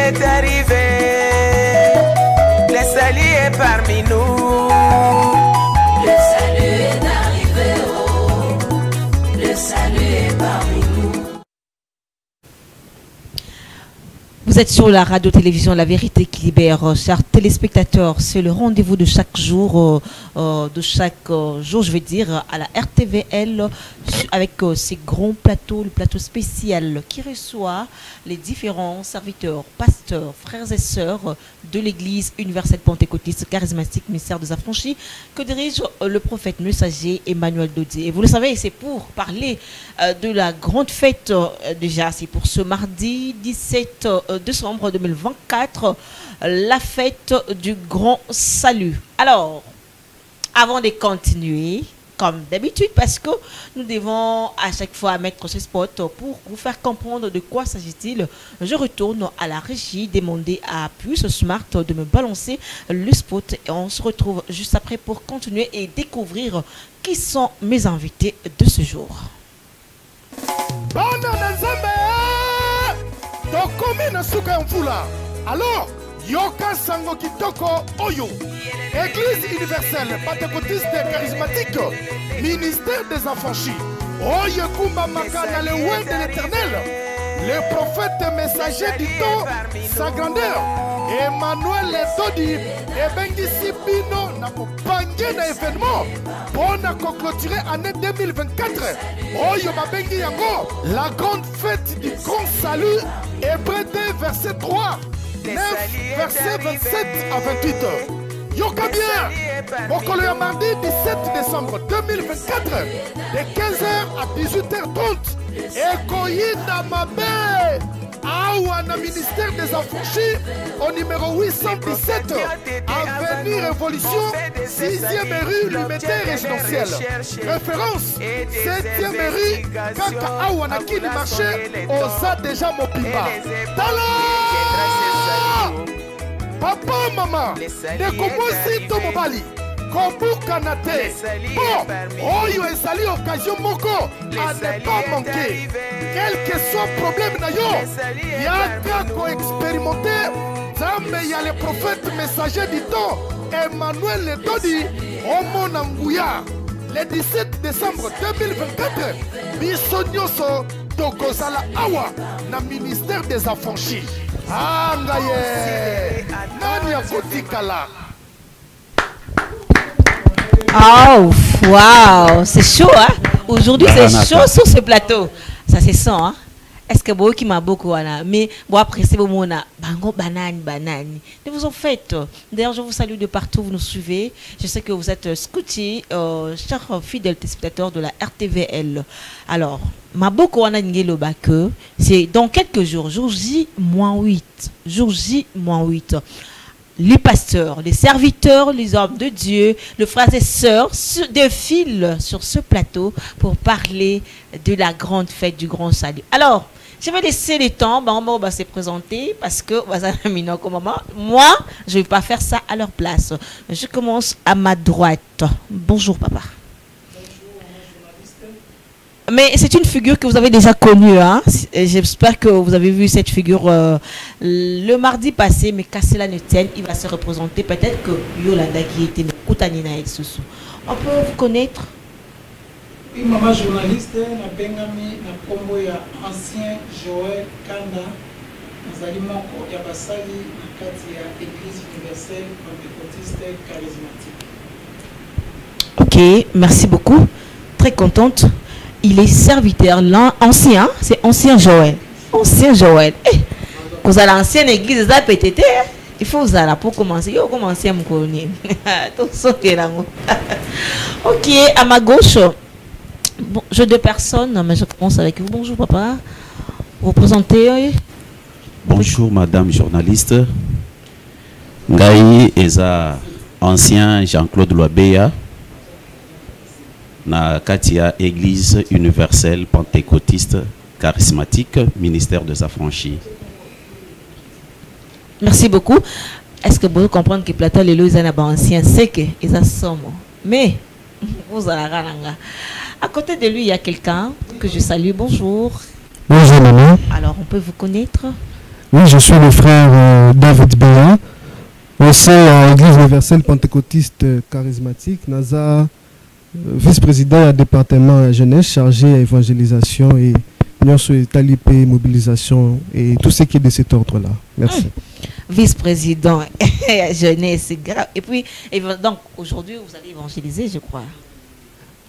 est arrivé, le salut est parmi nous. Le salut est arrivé, oh, le salut est parmi nous. Vous êtes sur la radio-télévision La Vérité qui libère, chers téléspectateurs. C'est le rendez-vous de chaque jour, je vais dire, à la RTVL, avec ces grands plateaux, le plateau spécial qui reçoit les différents serviteurs, pasteurs, frères et sœurs de l'Église universelle pentecôtiste charismatique ministère des Affranchis que dirige le prophète messager Emmanuel Dodier. Et vous le savez, c'est pour parler de la grande fête, déjà, c'est pour ce mardi 17 décembre 2024, la fête du grand salut. Alors, avant de continuer, comme d'habitude, parce que nous devons à chaque fois mettre ce spot pour vous faire comprendre de quoi s'agit-il, je retourne à la régie, demander à Plus Smart de me balancer le spot et on se retrouve juste après pour continuer et découvrir qui sont mes invités de ce jour. Alors, Yoka Sango Kitoko Oyo, Église universelle pentecôtiste charismatique, ministère des Affranchis, Oyo Kumba Makana, le ouest de l'éternel, le prophète messager du temps, sa grandeur, Emmanuel Dodi, et Bengi Sipino, n'a pas na événement, pour clôturer année 2024, Oyo Babengi Yango, la grande fête du grand salut, Hébreux 2, verset 3. 9, verset 27 à 28. Yoka bien. Mokolo ya mardi 17 décembre 2024 de 15h à 18h30. Ekoyinda Mabe. Aouana ministère des Affranchis au numéro 817 Avenue Révolution 6e rue Lumétaire résidentielle. Référence 7e rue Kaka Aouana Kini marché Osa déjà Mopimba. Papa, maman, de commencer ton mobali. Kobuka Nate. Bon, Oyo et sali occasion moko à ne pas manquer. Quel que soit le problème d'ailleurs, yaka ko expérimenter. Zame y a le prophète messager du temps, Emmanuel Dodi, Omo Nangouya. Le 17 décembre 2024, Bissonyoso Tokozala Awa, na ministère des Affranchis. Ah, ngaye, nani ya kotikala. Oh, wow, c'est chaud, hein? Aujourd'hui, c'est chaud sur ce plateau. Ça, c'est ça, hein? Est-ce que vous qui m'a beaucoup, mais bon, après, c'est bon, on a bango, banane. Ne vous en faites. D'ailleurs, je vous salue de partout, vous nous suivez. Je sais que vous êtes scoutis, chers fidèles téléspectateurs de la RTVL. Alors, ma beaucoup, on a que c'est dans quelques jours, jour J-8. Jour J-8. Les pasteurs, les serviteurs, les hommes de Dieu, les frères et sœurs défilent sur ce plateau pour parler de la grande fête du grand salut. Alors, je vais laisser le temps, on va se présenter parce que moi, je ne vais pas faire ça à leur place. Je commence à ma droite. Bonjour, papa. Mais c'est une figure que vous avez déjà connue, hein? J'espère que vous avez vu cette figure le mardi passé, mais qu'à cela ne tienne, il va se représenter. Peut-être que Yolanda qui était Koutanina et Soussou. On peut vous connaître? Oui, maman journaliste, na bengami na kombo ya ancien Joël Kanda, nazali moko ya basali na kati ya Église universelle pentecôtiste charismatique. Ok, merci beaucoup. Très contente. Il est serviteur, ancien, c'est ancien Joël. Ancien Joël. Eh, vous avez l'ancienne église, ça peut-être. Il faut vous aller pour commencer. Yo commencer à me connaître. Tout ça qui est là. Ok, à ma gauche, bon, j'ai deux personnes, mais je commence avec vous. Bonjour papa. Vous présentez. Bonjour madame journaliste. Ngaï Eza, ancien Jean-Claude Loabeya. Na Katia Église universelle pentecôtiste charismatique ministère des Affranchis. Merci beaucoup. Est-ce que vous comprenez que Platon les lois sont anciens, c'est que ils sont mais vous allez à côté de lui il y a quelqu'un que je salue. Bonjour. Bonjour maman. Alors on peut vous connaître? Oui, je suis le frère David Béa. Au sein de l'Église universelle pentecôtiste charismatique, NASA, vice-président du département jeunesse chargé à évangélisation et talipé, mobilisation et tout ce qui est de cet ordre-là. Merci. Vice-président jeunesse, c'est grave. Et puis, donc, aujourd'hui, vous allez évangéliser, je crois.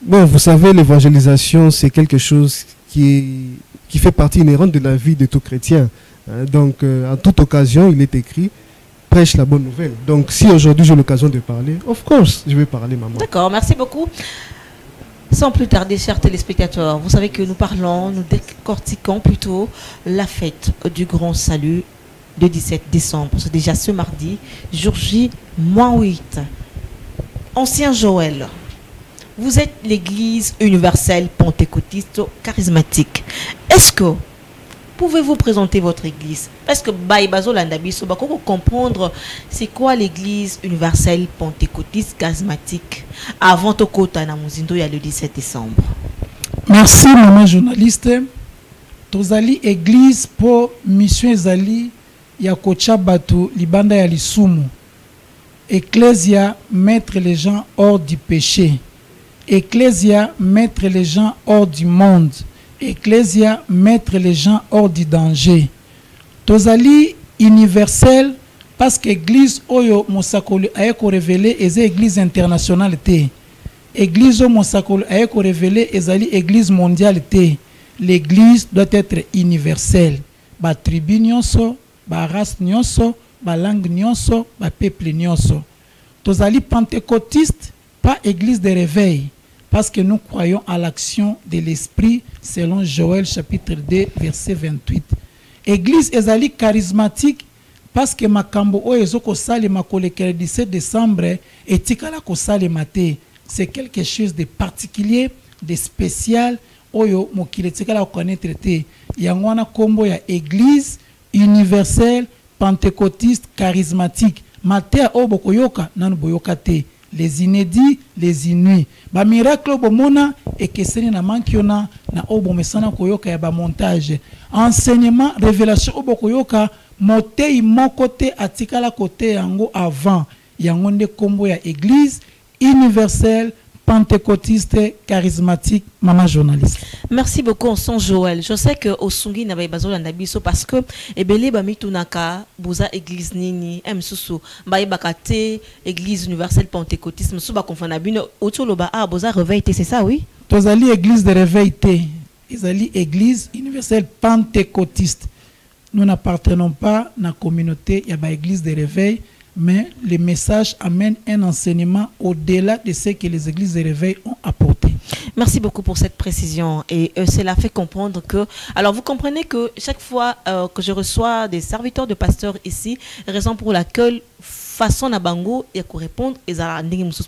Bon, vous savez, l'évangélisation, c'est quelque chose qui fait partie inhérente de la vie de tout chrétien. Donc, à toute occasion, il est écrit, prêche la bonne nouvelle. Donc, si aujourd'hui j'ai l'occasion de parler, of course, je vais parler, maman. D'accord, merci beaucoup. Sans plus tarder, chers téléspectateurs, vous savez que nous décortiquons plutôt la fête du Grand Salut le 17 décembre. C'est déjà ce mardi, jour J, mois 8. Ancien Joël, vous êtes l'église universelle pentecôtiste charismatique. Est-ce que pouvez-vous présenter votre église? Parce que Baïbazo Landabiso, comment comprendre c'est quoi l'église universelle pentecôtiste charismatique avant Tokota na Muzindo il y a le 17 décembre? Merci maman journaliste. Tozali église pour mission ezali ya kocha batu libanda ya lisumu. Ecclesia mettre les gens hors du péché. Ecclesia mettre les gens hors du monde. Ecclesia mettre les gens hors du danger. Tozali universel parce que église oyo mosakoli ayeko révélé eza église internationale te. Église o mosakoli ayeko révélé ezali église mondiale te. L'église doit être universelle. Ba tribu nyonso, ba race nyonso, ba langue nyonso, ba peuple nyonso. Tozali pentecôtiste, pas église de réveil. Parce que nous croyons à l'action de l'Esprit selon Joël chapitre 2 verset 28. Église ezali charismatique parce que makambo o ezoko sale makolekele 17 décembre etikala ko sale maté. C'est quelque chose de particulier, de spécial oyo mokile etikala ko connaître te. Yangwana kombo ya église universelle pentecôtiste charismatique. Maté o bokoyoka nanu boyoka te. Les inédits, les inuits. Ba miracle bomona et que seni na mankiona na obo mesana koyoka ya ba montage. Enseignement, révélation obo koyoka motei mon côté atikala côté yango avant. Yango nde kombo ya église universelle pentecôtiste charismatique maman journaliste. Merci beaucoup Son Joël. Je sais que au Sungi na bazo la nabiso parce que ebele ba mitunaka boza église nini msusu ba bakate église universelle pentecôtiste msusu ba confana bino otoloba a boza réveil c'est ça oui? Tozali église de réveil te. Ezali église universelle pentecôtiste. Nous n'appartenons pas à la communauté ya ba église de réveil. Mais le message amène un enseignement au-delà de ce que les églises de réveil ont apporté. Merci beaucoup pour cette précision. Et cela fait comprendre que... Alors, vous comprenez que chaque fois que je reçois des serviteurs de pasteurs ici, raison pour laquelle façon à Bango et qu'on répondre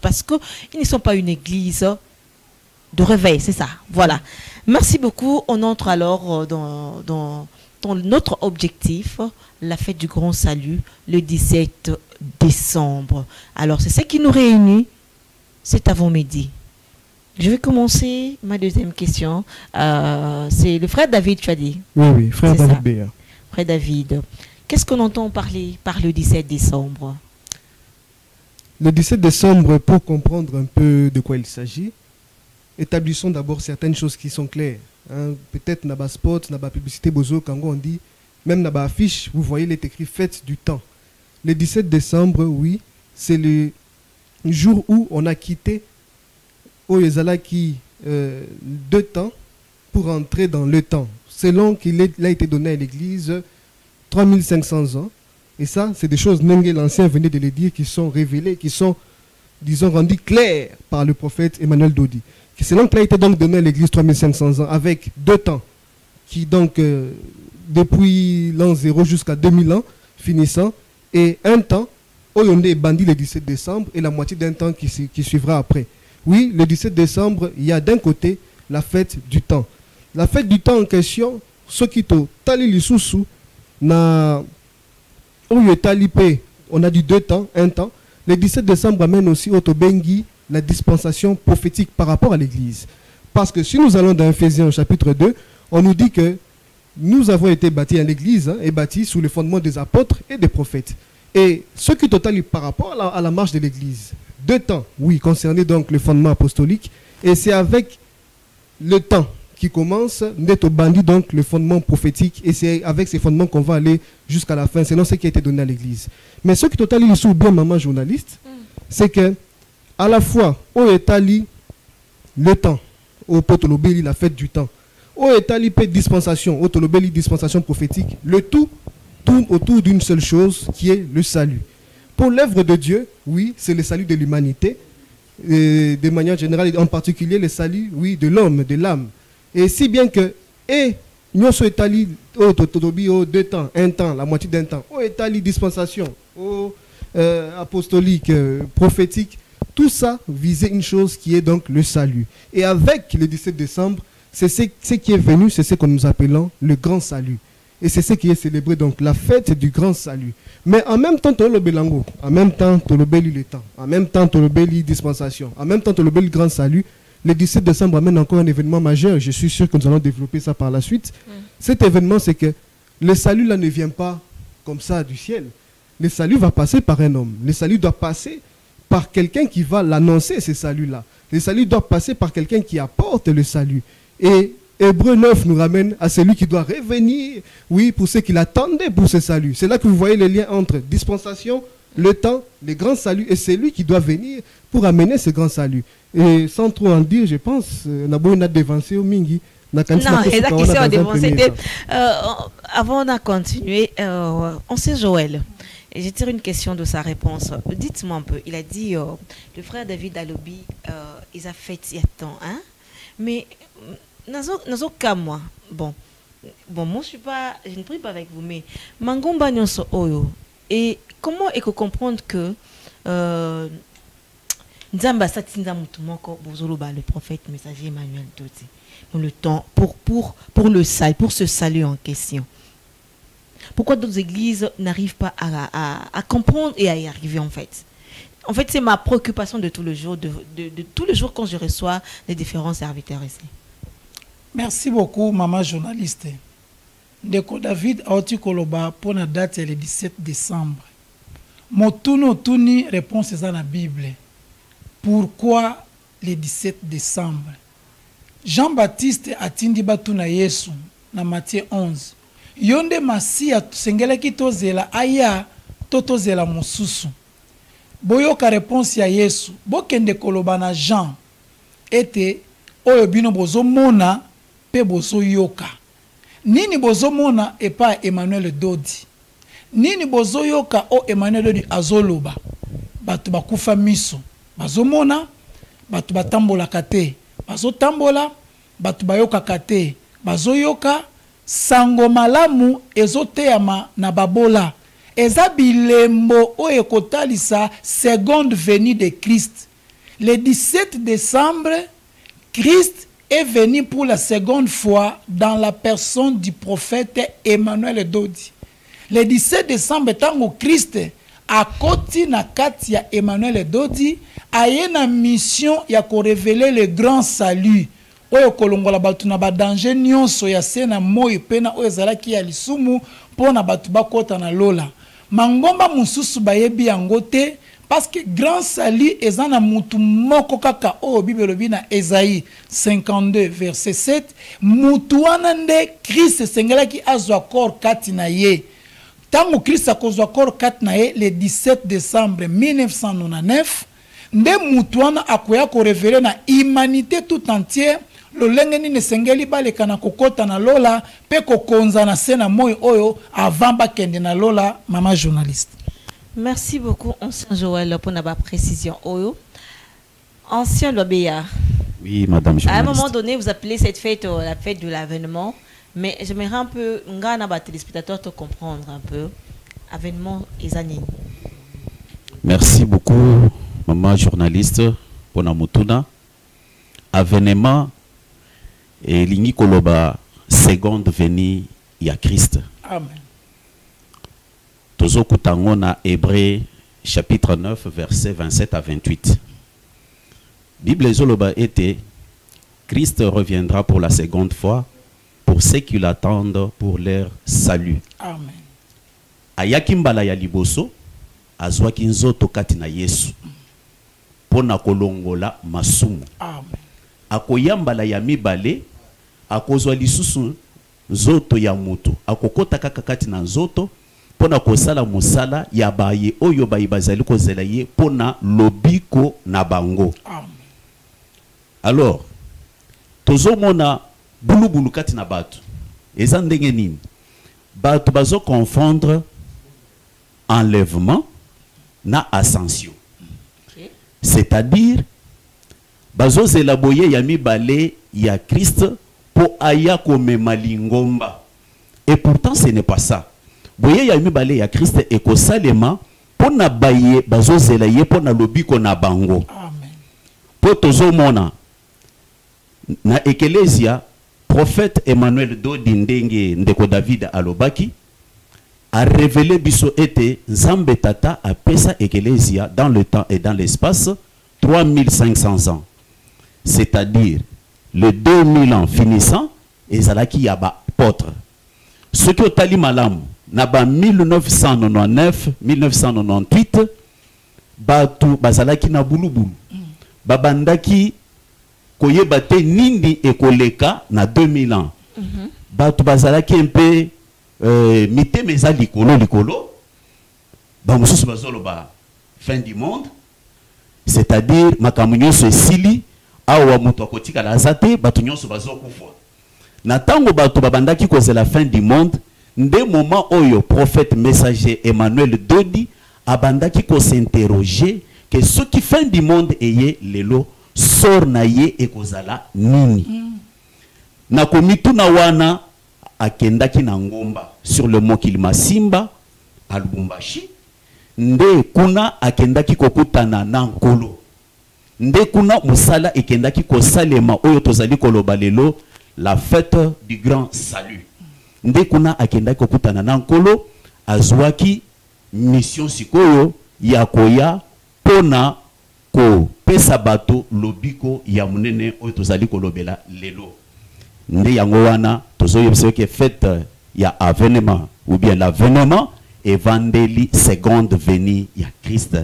parce qu'ils ne sont pas une église de réveil, c'est ça. Voilà. Merci beaucoup. On entre alors dans notre objectif, la fête du Grand Salut, le 17 décembre. Alors, c'est ce qui nous réunit cet avant-midi. Je vais commencer ma deuxième question. C'est le frère David, tu as dit? Oui, frère David Béa. Frère David, qu'est-ce qu'on entend parler par le 17 décembre? Le 17 décembre, pour comprendre un peu de quoi il s'agit, établissons d'abord certaines choses qui sont claires. Hein, peut-être dans le spot, dans la publicité, quand on dit, même dans l'affiche, vous voyez, il est écrit fête du temps. Le 17 décembre, oui, c'est le jour où on a quitté Oyezalaki 2 temps pour entrer dans le temps. Selon qu'il a été donné à l'église 3500 ans. Et ça, c'est des choses, Nengue l'Ancien venait de le dire, qui sont révélées, qui sont, disons, rendues claires par le prophète Emmanuel Dodi. Selon qu'il a été donc donné à l'église 3500 ans, avec 2 temps, qui donc, depuis l'an 0 jusqu'à 2000 ans, finissant, et un temps, Oyonde est bandit le 17 décembre, et la moitié d'un temps qui suivra après. Oui, le 17 décembre, il y a d'un côté la fête du temps. La fête du temps en question, ce qui est tali lisusu, na on a dit 2 temps, un temps. Le 17 décembre amène aussi au Tobengi la dispensation prophétique par rapport à l'église. Parce que si nous allons dans Ephésiens chapitre 2, on nous dit que nous avons été bâtis à l'église, est bâti sous le fondement des apôtres et des prophètes. Et ce qui totalise par rapport à la marche de l'église, 2 temps, oui, concernait donc le fondement apostolique, et c'est avec le temps qui commence d'être bandit donc le fondement prophétique, et c'est avec ces fondements qu'on va aller jusqu'à la fin, selon ce qui a été donné à l'église. Mais ce qui totalise sous bien maman journaliste, c'est que à la fois au étali le temps, au potolobeli la fête du temps, au étali dispensation, au tolobeli dispensation prophétique, le tout tourne autour d'une seule chose qui est le salut. Pour l'œuvre de Dieu, oui, c'est le salut de l'humanité, de manière générale, en particulier le salut, oui, de l'homme, de l'âme. Et si bien que, et nous sommes établis au 2 temps, 1 temps, la moitié d'un temps, au établi dispensation, au apostolique, prophétique, tout ça visait une chose qui est donc le salut. Et avec le 17 décembre, c'est ce qui est venu, c'est ce que nous appelons le grand salut. Et c'est ce qui est célébré, donc la fête du grand salut. Mais en même temps, Tolobelango, en même temps, Tolobeli le temps, en même temps, Tolobeli dispensation, en même temps, Tolobeli grand salut, le 17 décembre amène encore un événement majeur. Je suis sûr que nous allons développer ça par la suite. Cet événement, c'est que le salut là ne vient pas comme ça du ciel. Le salut va passer par un homme. Le salut doit passer par quelqu'un qui va l'annoncer, ce salut-là. Le salut doit passer par quelqu'un qui apporte le salut. Et Hébreu 9 nous ramène à celui qui doit revenir, oui, pour ceux qui l'attendaient pour ce salut. C'est là que vous voyez le lien entre dispensation, le temps, le grand salut, et c'est lui qui doit venir pour amener ce grand salut. Et sans trop en dire, je pense, on a beau dévancé au Mingi. Non, et la question a dévancé. Avant de continuer, on sait Joël. Et je tire une question de sa réponse. Dites-moi un peu, il a dit, le frère David Alobi, il a fait il y a temps, hein? Mais, dans aucun cas, moi, bon, moi je ne prie pas avec vous, mais Mangomba Nyonso Oyo. Et comment est-ce qu'on comprend que Nzamba Satinza Mutumoko Bozoloba, le prophète messager Emmanuel Dodi, le temps pour le salut, pour ce salut en question? Pourquoi d'autres églises n'arrivent pas à comprendre et à y arriver en fait? En fait, c'est ma préoccupation de tout le jour, de tous les jours quand je reçois les différents serviteurs ici. Merci beaucoup, maman journaliste. Ndeko David Aoti Koloba pour la date le 17 décembre. Motuno Tuni réponse dans la Bible. Pourquoi le 17 décembre? Jean-Baptiste atindi batuna Yesu na Matthieu 11. Yonde Masia sengela kitozela aya totozela mosusu. Boyoka réponse ya Yesu. Bokende koloba na Jean ete oyo bino bozo mona pe bozo yoka. Nini bozo mona epa Emmanuel Dodi. Nini bozo yoka o Emmanuel Dodi azoloba. Batu bakufa miso. Bazo mona, batu batambola kate. Bazo tambola, batu bayoka kate. Bazo yoka, sango malamu ezoteama na babola. Eza bilembo o ekotalisa seconde venue de Christ. Le 17 décembre, Christ est venu pour la seconde fois dans la personne du prophète Emmanuel Dodi. Le 17 décembre, tango Christ a koti na kati ya Emmanuel Dodi, a na mission ya ko révéler le grand salut. Oyo kolongola batu na ba danger nyonso ya sena moi pena oyo zalaki ya lisumu pona batu bakota na lola. Mangomba mususu bayebi yango te parce que grand salut ezana mutu moko kaka o Bible bina Esaïe 52 verset 7 mutu wana nde Christ sengelaki azwa kor kati na ye. Tango Christ akozwa kor kati na ye le 17 décembre 1999 nde mutu wana akoya ko révéler na humanité tout entière lolenge nini sengeli baleka na kokota na lola pe kokonza na sena moyo oyo avant bakende na lola. Maman journaliste. Merci beaucoup, ancien Joël, pour la précision. Oyo. Ancien Lobéa. Oui, madame journaliste. À un moment donné, vous appelez cette fête la fête de l'avènement, mais j'aimerais un peu, ngana téléspectateurs te comprendre un peu. Avènement et années. Merci beaucoup, maman journaliste, pour la mutuna. Avènement et Lini Koloba, seconde venue, il y a Christ. Amen. Tozo Kutangona, Hébreu, chapitre 9, versets 27 à 28. Bible Zoloba était, Christ reviendra pour la seconde fois pour pour ceux qui l'attendent pour leur salut. Amen. Ayaki mbala ya liboso azwaki nzoto kati na Yesu pona kolongola masumu. Amen. Akoya mbala ya mibale akozwa lisusu nzoto ya mutu akokota kaka kati na nzoto pona kosala musala ya baye oyo bayi bazali kozela ye pona lobiko na bango. Amen. Alors tozomona bulubulu kati na batu eza ndenge nini batu bazo confondre enlèvement na ascension. Okay. C'est-à-dire bazo zela boye ya mibale ya Christ po aya komema lingomba. Et pourtant ce n'est pas ça. Boye ya mibale ya Christ ekosalema po na baye bazo zela ye po na lobiko na bango. Amen. Po tozomona na Ecclesia prophète Emmanuel Dodi ndenge ndeko David alobaki a révélé biso ete Nzambe Tata a pesa Ecclesia dans le temps et dans l'espace 3500 ans. C'est-à-dire le 2000 ans finissant ezalaki ya ba apôtre. Ce qui otali malamu na ba 1999 1998 batu bazalaki na bulubulu. Babandaki koyeba te nindi ekoleka na 2000 ans. Batu bazalaki un peu mite meza likolo ba mususu bazolo ba fin du monde, c'est-à-dire makambo nyonso esili awa mutu akotika la zate batu nyonso bazokufa. Na tango batu babandaki kozela fin du monde nde moment oyo prophète messager Emmanuel Dodi abandaki ko s'interroger que ce qui fin du monde eye lelo sor na ye ekozala nini. Na komituna wana akendaki na ngomba sur le mont Kilimasimba à Lubumbashi. Nde kuna akendaki kokutana na nkolo. Nde kuna musala ekendaki kosalema oyo tozali koloba lelo la fête du grand salut. Nde kuna akendaki kokutana na nkolo azwaki mission sikoyo ya koya pona ko pesa bato lobiko ya munene oyo tozali kolobela lelo. Nde yango wana tozoyebisa ke fête ya avènement ou bien l'avènement evangeli seconde venue ya Christ.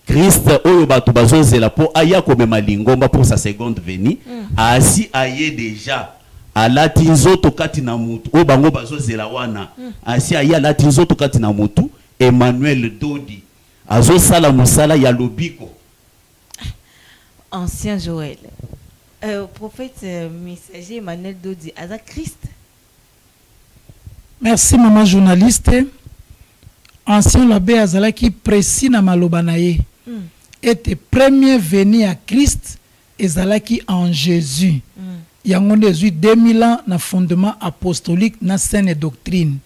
Christ oyo bato bazozela po aya komema lingomba pour sa seconde venue asi aye déjà alati nzoto kati na mutu o bango bazozela wana asi aye alati nzoto kati na mutu. Emmanuel Dodi azosala musala ya lobiko. Ancien Joël. Prophète messager Emmanuel Dodi aza Christ. Merci maman journaliste. Ancien l'abbé azalaki précis na maloba na ye. Était premier venu à Christ ezalaki en Jésus. Yango nde 2000 ans na fondement apostolique na saine doctrine.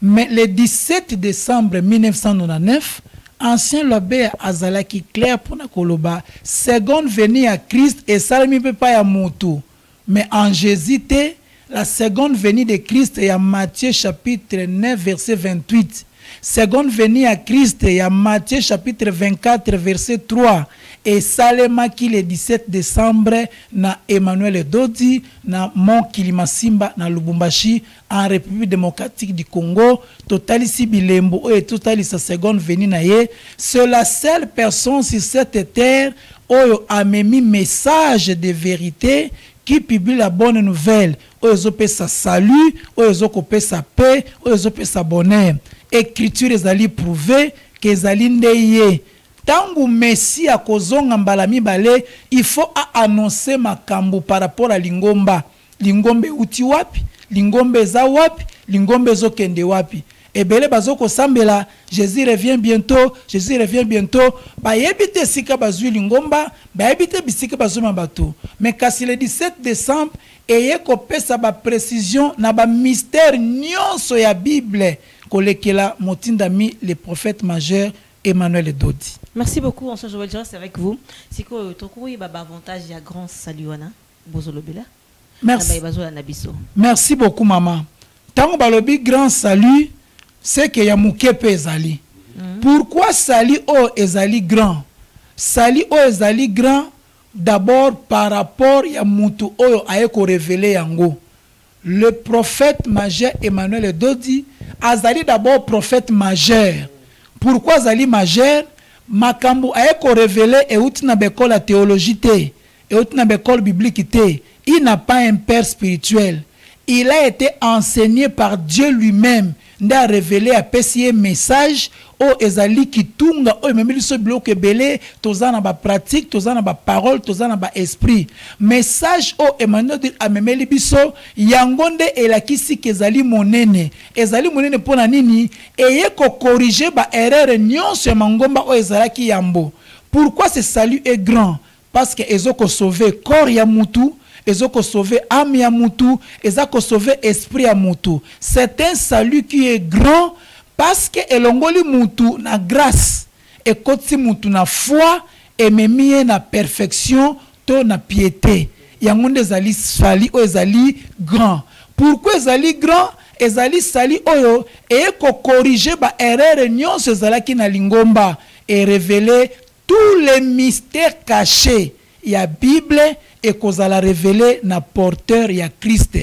Mais le 17 décembre 1999, ancien l'abbé azalaki clair pour na koloba seconde venue à Christ et salami pe pa ya moto. Mais en Jésus te la seconde venue de Christ est à Matthieu chapitre 9 verset 28. Seconde venue à Christ est à Matthieu chapitre 24 verset 3. Et Salema qui le 17 décembre na Emmanuel Dodi na Mont Kilimasimba na Lubumbashi en République démocratique du Congo. Totalisi Bilembo et totali sa seconde venue na ye. C'est la seule personne sur cette terre oyo a mis message de vérité qui publie la bonne nouvelle. Oyo pe sa salut, oyo pe sa paix, oyo pe sa bonheur. Écriture ezali prouvé que ezali ndeye. Tangu Messie a kozonga mbala mibale, il faut annoncer makambo par rapport à lingomba. Lingombe uti wapi, lingombe za wapi, lingombe zo kende wapi. Ebele bazoko sambela, Jésus revient bientôt, Jésus revient bientôt. Ba yebite sika bazui lingomba, ba yebite bisika bazuma bato. Mais kasi le 17 décembre, eye ko pesa ba précision na ba mystère nyonso ya Bible kolekela motindami le prophète majeur Emmanuel Dodi. Merci beaucoup, Ancien Joël, je reste avec vous. C'est que tu as avantage, il y a grand salut. Merci. Merci beaucoup, maman. Tant que grand salut, c'est que y a moukepe ezali. Pourquoi salut o ezali grand? Salut o ezali grand d'abord par rapport ya mutu oyo ayeko révélé yango. le prophète majeur Emmanuel Dodi azali d'abord prophète majeur. Pourquoi azali majeur? Makambo aeko révélé et outi na bekol la théologie te, et outi na bekol biblique te. Il n'a pas un père spirituel. Il a été enseigné par Dieu lui-même. Il a révélé à PCA message au ezali kitunga o memeli so bloque belé tozana ba pratique tozana ba parole tozana ba esprit message o Emmanuel a memeli biso yangonde elakisi kezali monene pona nini eye ko corriger ba erreur nyonso mangomba o ezalaki yambo. Pourquoi ce salut est grand? Parce que ezoko sauver corps ya mutu, ezoko sauver âme ya mutu, ezoko sauver esprit ya mutu. C'est un salut qui est grand parce que elongoli mutu na grâce et koti mutu na foi et memie na perfection to na piété. Yangonde ezali sali o ezali grand. Pourquoi ezali grand? Ezali sali oyo et ko corriger ba erreur nyonso ezalaki na lingomba et révéler tous les mystères cachés. Il y a Bible et qu'on a révélé na porteur, il y a Christ.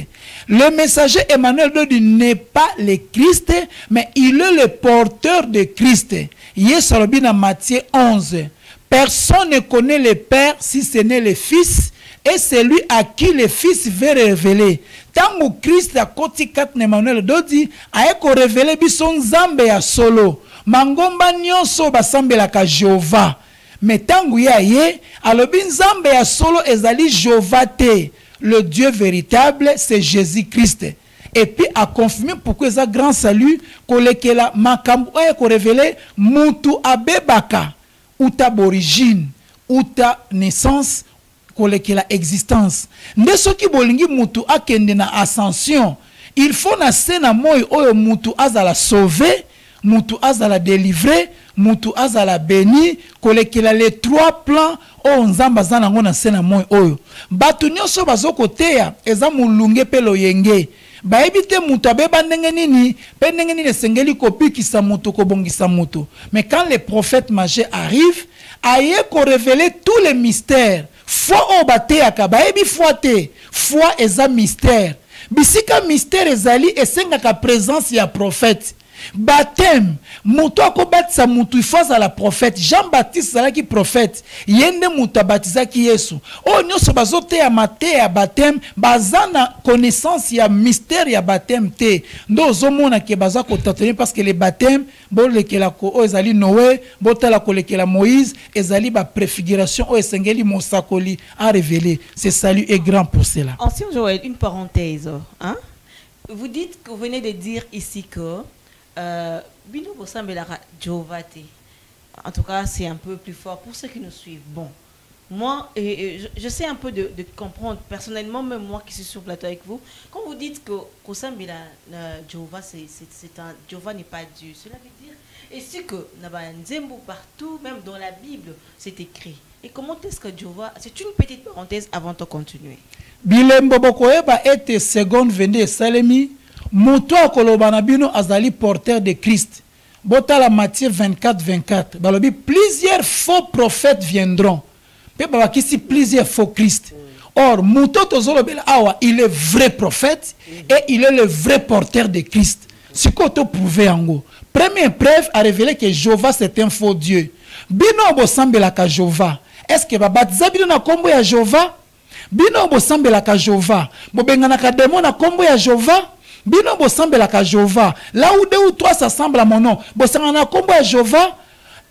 Le messager Emmanuel Dodi n'est pas le Christ, mais il est le porteur de Christ. Yesalobi na Matthieu 11. Personne ne connaît le Père si ce n'est le Fils, et c'est lui à qui le Fils veut révéler. Tant que Christ a koti kat Emmanuel Dodi, a eko révélé bison zambe ya solo. Mangomba nyonso basambela ka Jéhovah. Mais tangu ya ye, alobi nzambe ya solo ezali Jéhovah te. Le Dieu véritable, c'est Jésus-Christ. Et puis, a confirmé pourquoi ça grand salut, kolekela makambo oye ko révélé mutu abebaka, ou ta origine, ou ta naissance, kolekela existence. Nde soki bolingi mutu akende na ascension, il faut na sena moi oyo mutu azala sauver, mutu azala délivrer, mutu azala béni, kolekela les trois plans o nzamba zana ngona sena moi oyo. Batu nyonso bazoko teya eza mulunge pe loyenge. Baebite mutu abeba ndenge nini, pe ndenge nini sengeli kopikisa mutu kobongisa mutu. Mais quand le prophète majeur arrive, aye ko révéler tous les mystères. Foi o bateya ka baebi foi te, foi eza mystère. Bisika mystère ezali esenga ka présence ya prophète. Baptême, mutu akobatisa mutu ifaza la prophète. Jean-Baptiste zalaki prophète. Yende mutu abatizaki Yesu. O nyonso bazote ya mate ya baptême, bazana connaissance ya mystère ya baptême te. Ndo ozomona ke baza ko tatoni parce que les baptêmes bo lekela ko o ezali Noé, bo tala ko lekela Moïse, ezali ba préfiguration o esengeli mosakoli a révélé. Ce salut est grand pour cela. Ancien Joël, une parenthèse, hein? Vous dites que vous venez de dire ici que Bino Bosambelara Jovate. En tout cas, c'est un peu plus fort pour ceux qui nous suivent. Bon, moi, je sais un peu de comprendre personnellement, même moi qui suis sur le plateau avec vous, quand vous dites que Kosambela Jova, c'est un Jova n'est pas Dieu, cela veut dire, et c'est que Nzembo partout, même dans la Bible, c'est écrit. Et comment est-ce que Jova, c'est une petite parenthèse avant de continuer. Bilembo Bokoeba était seconde venue Salemi. Muto kolobana bino azali porteur de Christ. Botala Matthieu 24-24. Balobi plusieurs faux prophètes viendront. Pe babakisi plusieurs faux Christ. Or muto tozolobela awa, il est vrai prophète et il est le vrai porteur de Christ. Ce qu'on te prouvé en gros. Première preuve a révélé que Jéhovah c'est un faux Dieu. Bino bosambela ka Jéhovah. Est-ce que babatiza bino na kombo ya Jéhovah? Bino bosambela ka Jéhovah. Bobengana ka démon na kombo ya Jéhovah? Bino bosambela ka Jéhovah. Là où deux ou trois s'assemblent à mon nom. Bosangana kombo ya Jéhovah.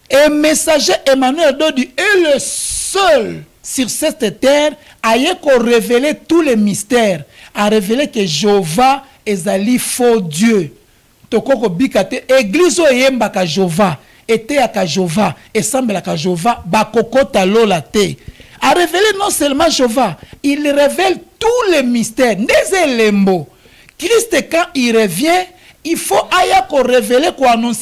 Et messager Emmanuel Dodi est le seul sur cette terre à y révéler tous les mystères. À révéler que Jéhovah est un faux Dieu. Tokoko bikate église yemba ka Jéhovah. Était à ka Jéhovah. Et sambela ka Jéhovah. Bakokota lola te. À révéler non seulement Jéhovah. Il révèle tous les mystères. Neze lembo. Christ, quand il revient, il faut qu'on révéler, qu'on annonce.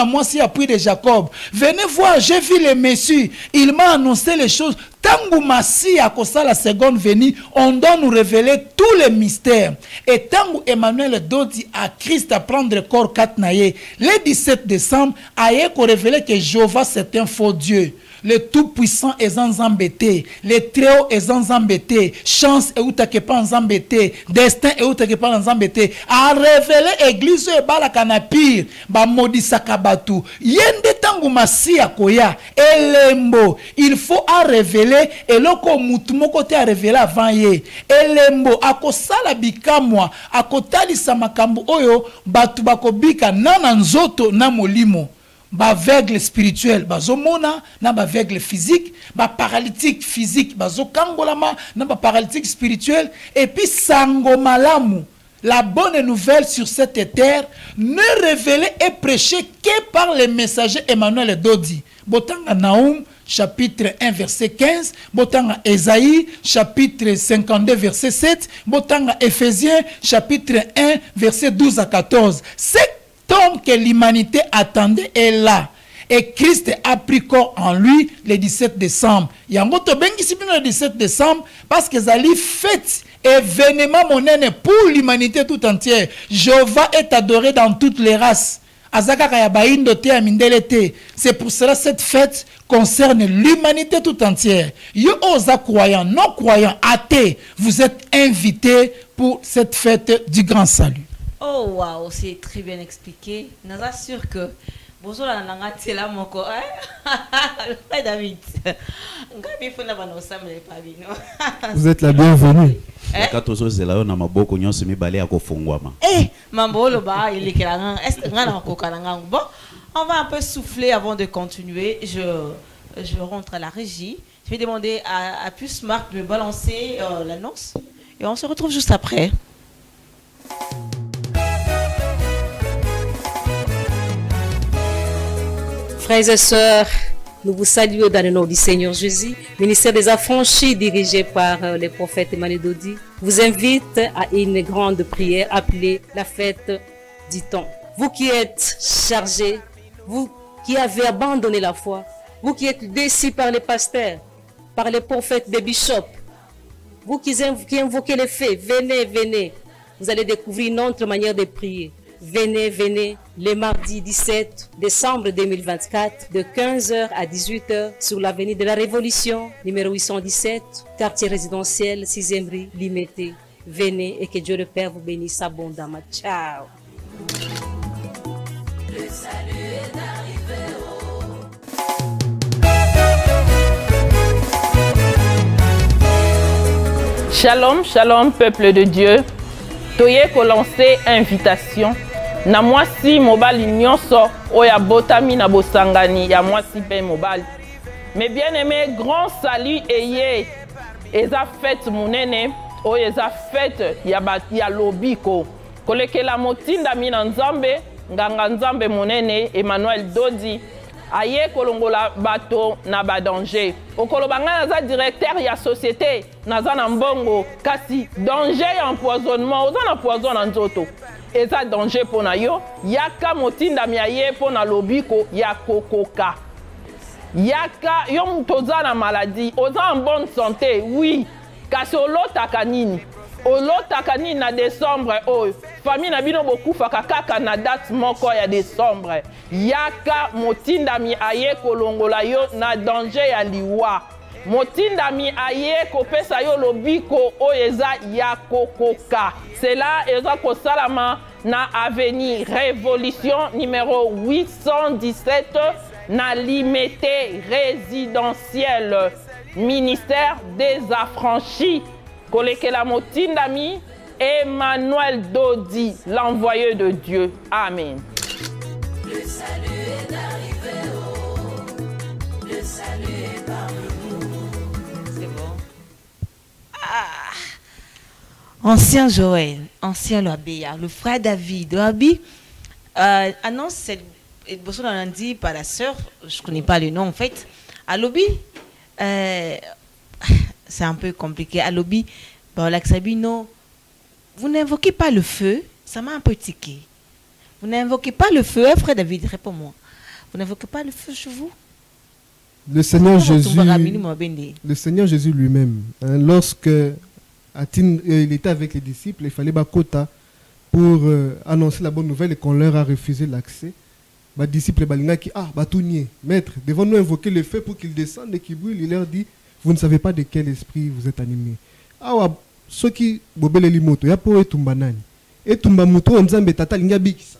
Moi, si appui de Jacob. Venez voir, j'ai vu le Messie. Il m'a annoncé les choses. Tant que Massi a ça la seconde venue, on doit nous révéler tous les mystères. Et tant que Emmanuel Dodi à Christ à prendre le corps 4 naïe, le 17 décembre, a qu'on révélé que Jéhovah c'est un faux Dieu. le tout-puissant est en embêté, le très-haut est en embêté, chance est où t'as pas en embêté, destin est où t'as pas en embêté, a révélé église et bala kanapir, ba modisa kabatu, yende tangu masia koya, elembo, il faut a révéler, et loko mutumo kote a révéler avant ye, elembo, ako sala bikamwa, ako tali sa makambu oyo, batu bako bika nana nzoto na molimo. Baveugle spirituel bazomona na baveugle physique, ba paralytique physique bazokangolama na ba paralytique spirituel, et puis sango malamu, la bonne nouvelle sur cette terre ne révélée et prêchée que par les messagers Emmanuel Dodi. Botanga Naoum chapitre 1 verset 15, botanga Esaïe chapitre 52 verset 7, botanga Éphésiens chapitre 1 verset 12 à 14. Homme que l'humanité attendait est là. Et Christ a pris corps en lui le 17 décembre. Il y a un autre le 17 décembre parce que Zali fête événement monnaie pour l'humanité tout entière. Jéhovah est adoré dans toutes les races. C'est pour cela que cette fête concerne l'humanité tout entière. Yo osa croyants, non croyants, athées, vous êtes invités pour cette fête du grand salut. Oh waouh, c'est très bien expliqué. Nous assure que bonjour la nanga tela moko. David. Vous êtes la bienvenue. Eh, mambo ba il est bon, on va un peu souffler avant de continuer. Je rentre à la régie. Je vais demander à Puce Marc de balancer l'annonce et on se retrouve juste après. Frères et sœurs, nous vous saluons dans le nom du Seigneur Jésus. Ministère des Affranchis dirigé par le prophète Emmanuel Dodi vous invite à une grande prière appelée la fête du temps. Vous qui êtes chargés, vous qui avez abandonné la foi, vous qui êtes déçus par les pasteurs, par les prophètes des bishops, vous qui invoquez les faits, venez, venez. Vous allez découvrir une autre manière de prier. Venez, venez, le mardi 17 décembre 2024, de 15h à 18h, sur l'avenue de la Révolution, numéro 817, quartier résidentiel, 6e rue, Limité. Venez et que Dieu le Père vous bénisse abondamment. Ciao. Le salut est arrivé. Shalom, shalom, peuple de Dieu. Toye ko lancer invitation. Na mwasi mobali nyonso oya botami na bosangani ya mwasi pe mobali. Mais bien aimé, grand salut eye. Eza fête munene, o eza fête ya lobiko. Kolekela motinda mina nzambe, nganga nzambe munene Emmanuel Dodi. Aye kolongola bato na ba danger. Okolobanga naza directeur ya société, naza na mbongo, kasi danger ya empoisonnement, oza na poison na nzoto. Eza danger pona yo, yaka motinda miaye pona lobiko ya kokoka. Yaka yo mtoza na maladie, oza en bonne santé, oui, kasi olotaka nini? Olotaka nini na décembre oyo? Famille na bino bokufaka kaka na date moko ya décembre. Yaka motinda mi aye kolongola yo na danger ya liwa. Motinda mi aye kopesa yo lobiko oyo eza ya kokoka. Cela eza kosalama na avenue Révolution numéro 817 na Limité résidentiel. Ministère des Affranchis. Kolekela motindami Emmanuel Dodi, l'envoyé de Dieu. Amen. Le salut est arrivé, oh. Le salut est parmi nous. C'est bon. Ancien Joël, ancien Loabéa, le frère David. Loabi annonce cette émotion on dit par la sœur, je ne connais pas le nom en fait. À Lobi, c'est un peu compliqué. À Lobi, Sabino, vous n'invoquez pas le feu, ça m'a un peu tiqué. Vous n'invoquez pas le feu, frère David, réponds-moi. Vous n'invoquez pas le feu chez vous? Le Seigneur Jésus lui-même, hein, lorsque il était avec les disciples, il fallait Bakota pour annoncer la bonne nouvelle et qu'on leur a refusé l'accès. les disciples balingaki ah batounie maître, devons-nous invoquer le feu pour qu'il descende et qu'il brûle? Il leur dit, vous ne savez pas de quel esprit vous êtes animés. Ah wa ceux qui bobele limoto ya po etumba nani etumba muto nzambe tata linga bikisa.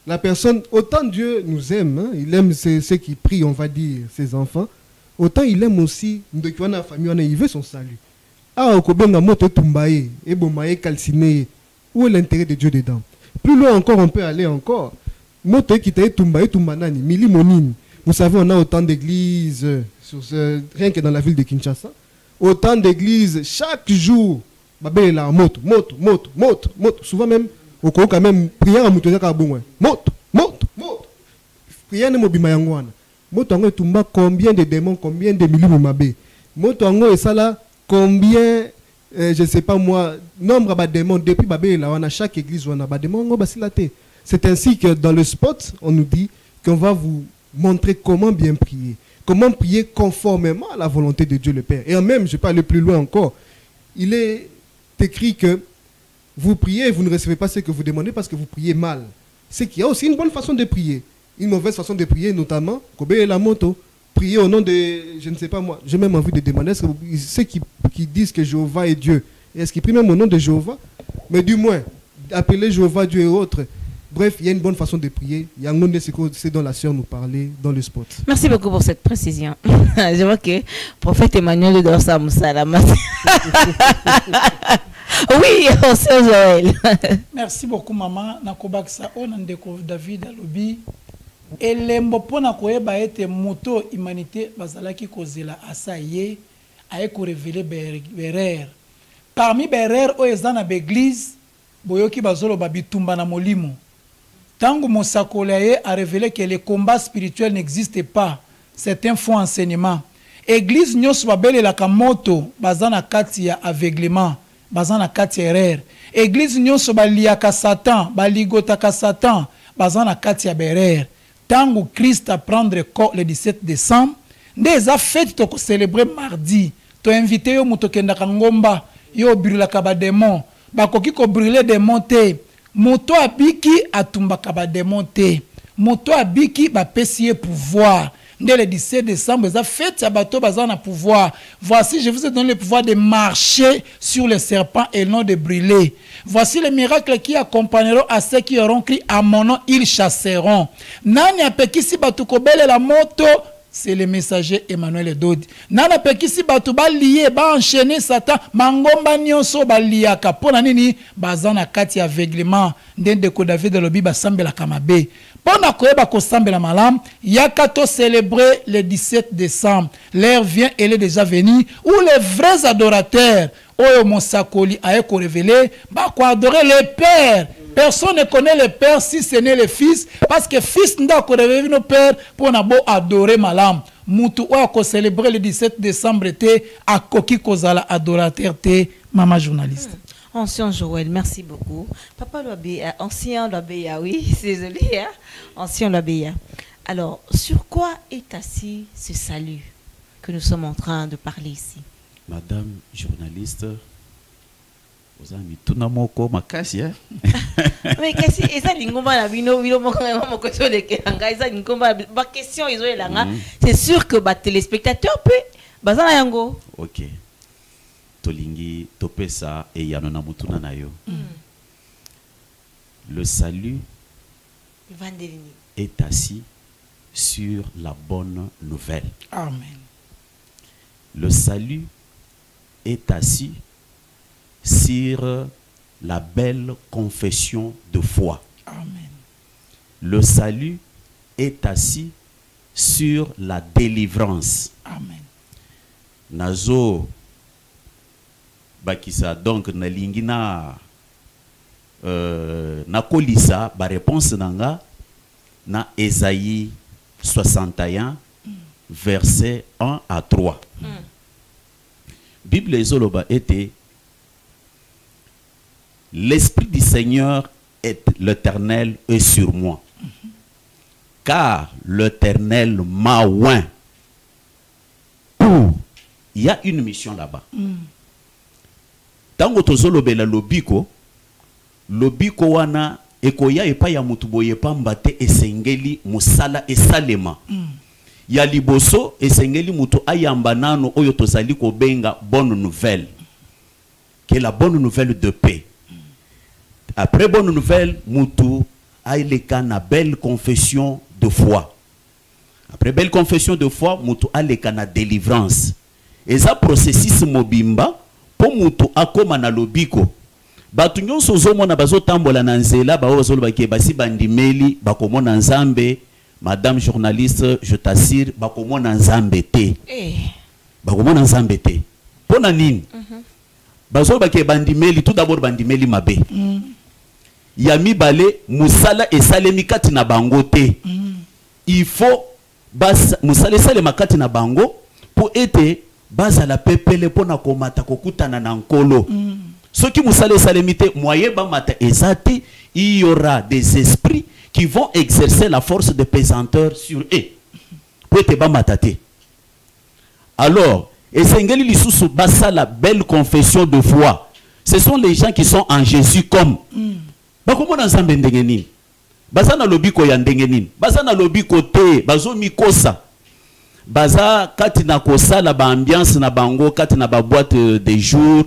La personne, autant Dieu nous aime, hein, il aime ceux qui prient, on va dire, ses enfants, autant il aime aussi la famille, il veut son salut. Ah, okobenga moto tumbaye, ebomaye calciné, où est l'intérêt de Dieu dedans? Plus loin encore, on peut aller encore. Moto qui t'a tumbaye tumbanani, mili monine. Vous savez, on a autant d'églises, rien que dans la ville de Kinshasa, autant d'églises chaque jour. Babé la moto. Souvent même, au cas quand même, prier à moto moto. Prier ne mobima yangwana. Moto ango tumba combien de démons, combien de millions mabé. Moto ango et ça là, combien, je sais pas moi, nombre de démons depuis babé là, on a chaque église on a ba démons ango basilate. C'est ainsi que dans le spot, on nous dit qu'on va vous montrer comment bien prier. Comment prier conformément à la volonté de Dieu le Père. Et même, je peux aller plus loin encore. Il est écrit que vous priez et vous ne recevez pas ce que vous demandez parce que vous priez mal. C'est qu'il y a aussi une bonne façon de prier. Une mauvaise façon de prier, notamment, Kobe et la moto. Prier au nom de, je ne sais pas moi, j'ai même envie de demander, est-ce que ceux qui disent que Jéhovah est Dieu, est-ce qu'ils prient même au nom de Jéhovah? Mais du moins, appeler Jéhovah Dieu et autres. Bref, il y a une bonne façon de prier. Il y a un monde, c'est dont la sœur nous parlait dans le spot. Merci beaucoup pour cette précision. Je vois que prophète Emmanuel de Dorsa Moussalama. Oui, sœur Joël. Merci beaucoup, maman. Nakobaksa onandeko David Alobi. Elembo pona koyeba ete moto humanité bazalaki kozela asaye aye ko révéler berer. Parmi berer o ezana beglise boyoki bazolo babitumba na molimo. Tango Mosakolaye a révélé que les combats spirituels n'existent pas. C'est un faux enseignement. Église nyos babele la kamoto bazana kati ya aveuglement, bazana kati ya erreur. Église nyos baliaka Satan, baligotaka Satan, bazana kati ya berer. Tango Christ a prendre corps le 17 décembre, ndeza fête to ko célébrer mardi. To invité yo muto kendaka ngomba, yo brûlaka ba démon, bakoki ko brûler démon te. Moto abiki atumbaka ba démonté. Moto abiki ba pesier pouvoir. Dès le 17 décembre, ça fait à bateau bazana pouvoir. Voici, je vous ai donné le pouvoir de marcher sur les serpents et non de brûler. Voici les miracles qui accompagneront à ceux qui auront crié à mon nom, ils chasseront. Nani apekisi batukobele la moto. C'est le messager Emmanuel Dodi. Nana pekisi batu ba lié, ba enchaîner Satan, mangomba nyonso ba liaka. Pona nini bazana kati aveuglement, ndende ko David Alobi ba sambela kamabe. Pona koyeba ko sambela malam, yakato célébrer le 17 décembre. L'heure vient, elle est déjà venue, où les vrais adorateurs, oyo Mosakoli a ko révélé, ba ko adorer le Père. Personne ne connaît le Père si ce n'est le Fils, parce que Fils n'a pas réveillé nos pères pour adorer Malam. Moutou a célébré le 17 décembre à Koki Kozala adorateur te, maman journaliste. Ancien Joël, merci beaucoup. Papa Loabéa, ancien Loabéa, oui, c'est désolé, hein? Ancien Loabéa. Alors, sur quoi est assis ce salut que nous sommes en train de parler ici? Madame journaliste, vous avez tout le monde comme makasi, hein? Mais qu'est-ce que c'est l'ingomba la vino mon question de Keranga, ça l'ingomba ma question ils ont là. C'est sûr que téléspectateur peut bazana yango. OK. Tolingi topesa et yanona mutuna na yo. Le salut est assis sur la bonne nouvelle. Amen. Le salut est assis sur la belle confession de foi. Amen. Le salut est assis sur la délivrance. Amen. Nazo bakisa donc na lingina na kolisa ba réponse nanga na Ésaïe 61 verset 1 à 3. Bible ezoloba était l'Esprit du Seigneur est l'Éternel est sur moi. Car l'Éternel m'a oint. Il y a une mission là-bas. Tango tozolobela lobiko wana ekoya epa ya mutu boye pamba te esengeli musala esalema. Ya liboso esengeli mutu ayamba nano oyo tozali kobenga bonne nouvelle. Qui est la bonne nouvelle de paix. Après bonne nouvelle, mutu aileka na belle confession de foi. Après belle confession de foi, mutu aileka na délivrance. Et ça processus mobimba po mutu akoma na lobiko. Batu nyonso zomona bazotambola na nzela ba ozoloba ke basi bandimeli bakomona nzambe. Madame journaliste, je t'assure bakomona nzambe te. Bakomona nzambe te. Pona nini? Bazoloba ke bandimeli tout d'abord bandimeli mabe. Yami bale musala esalemi kati na bango te. Il faut musala esalema kati na bango pour ete bazala pepele pona komata kokutana na nkolo. Ce qui musala esalemi te moye ba mata ezate, il y aura des esprits qui vont exercer la force de pesanteur sur eux. Pour ete ba mata te. Alors, esengeli lisusu basa la belle confession de foi. Ce sont les gens qui sont en Jésus comme. Bakomona nzambe ndenge nini? Baza na lobiko ya ndenge nini? Baza na lobiko te, bazo mikosa. Baza kati na kosala ba ambiance na bango, kati na ba boîte de jour.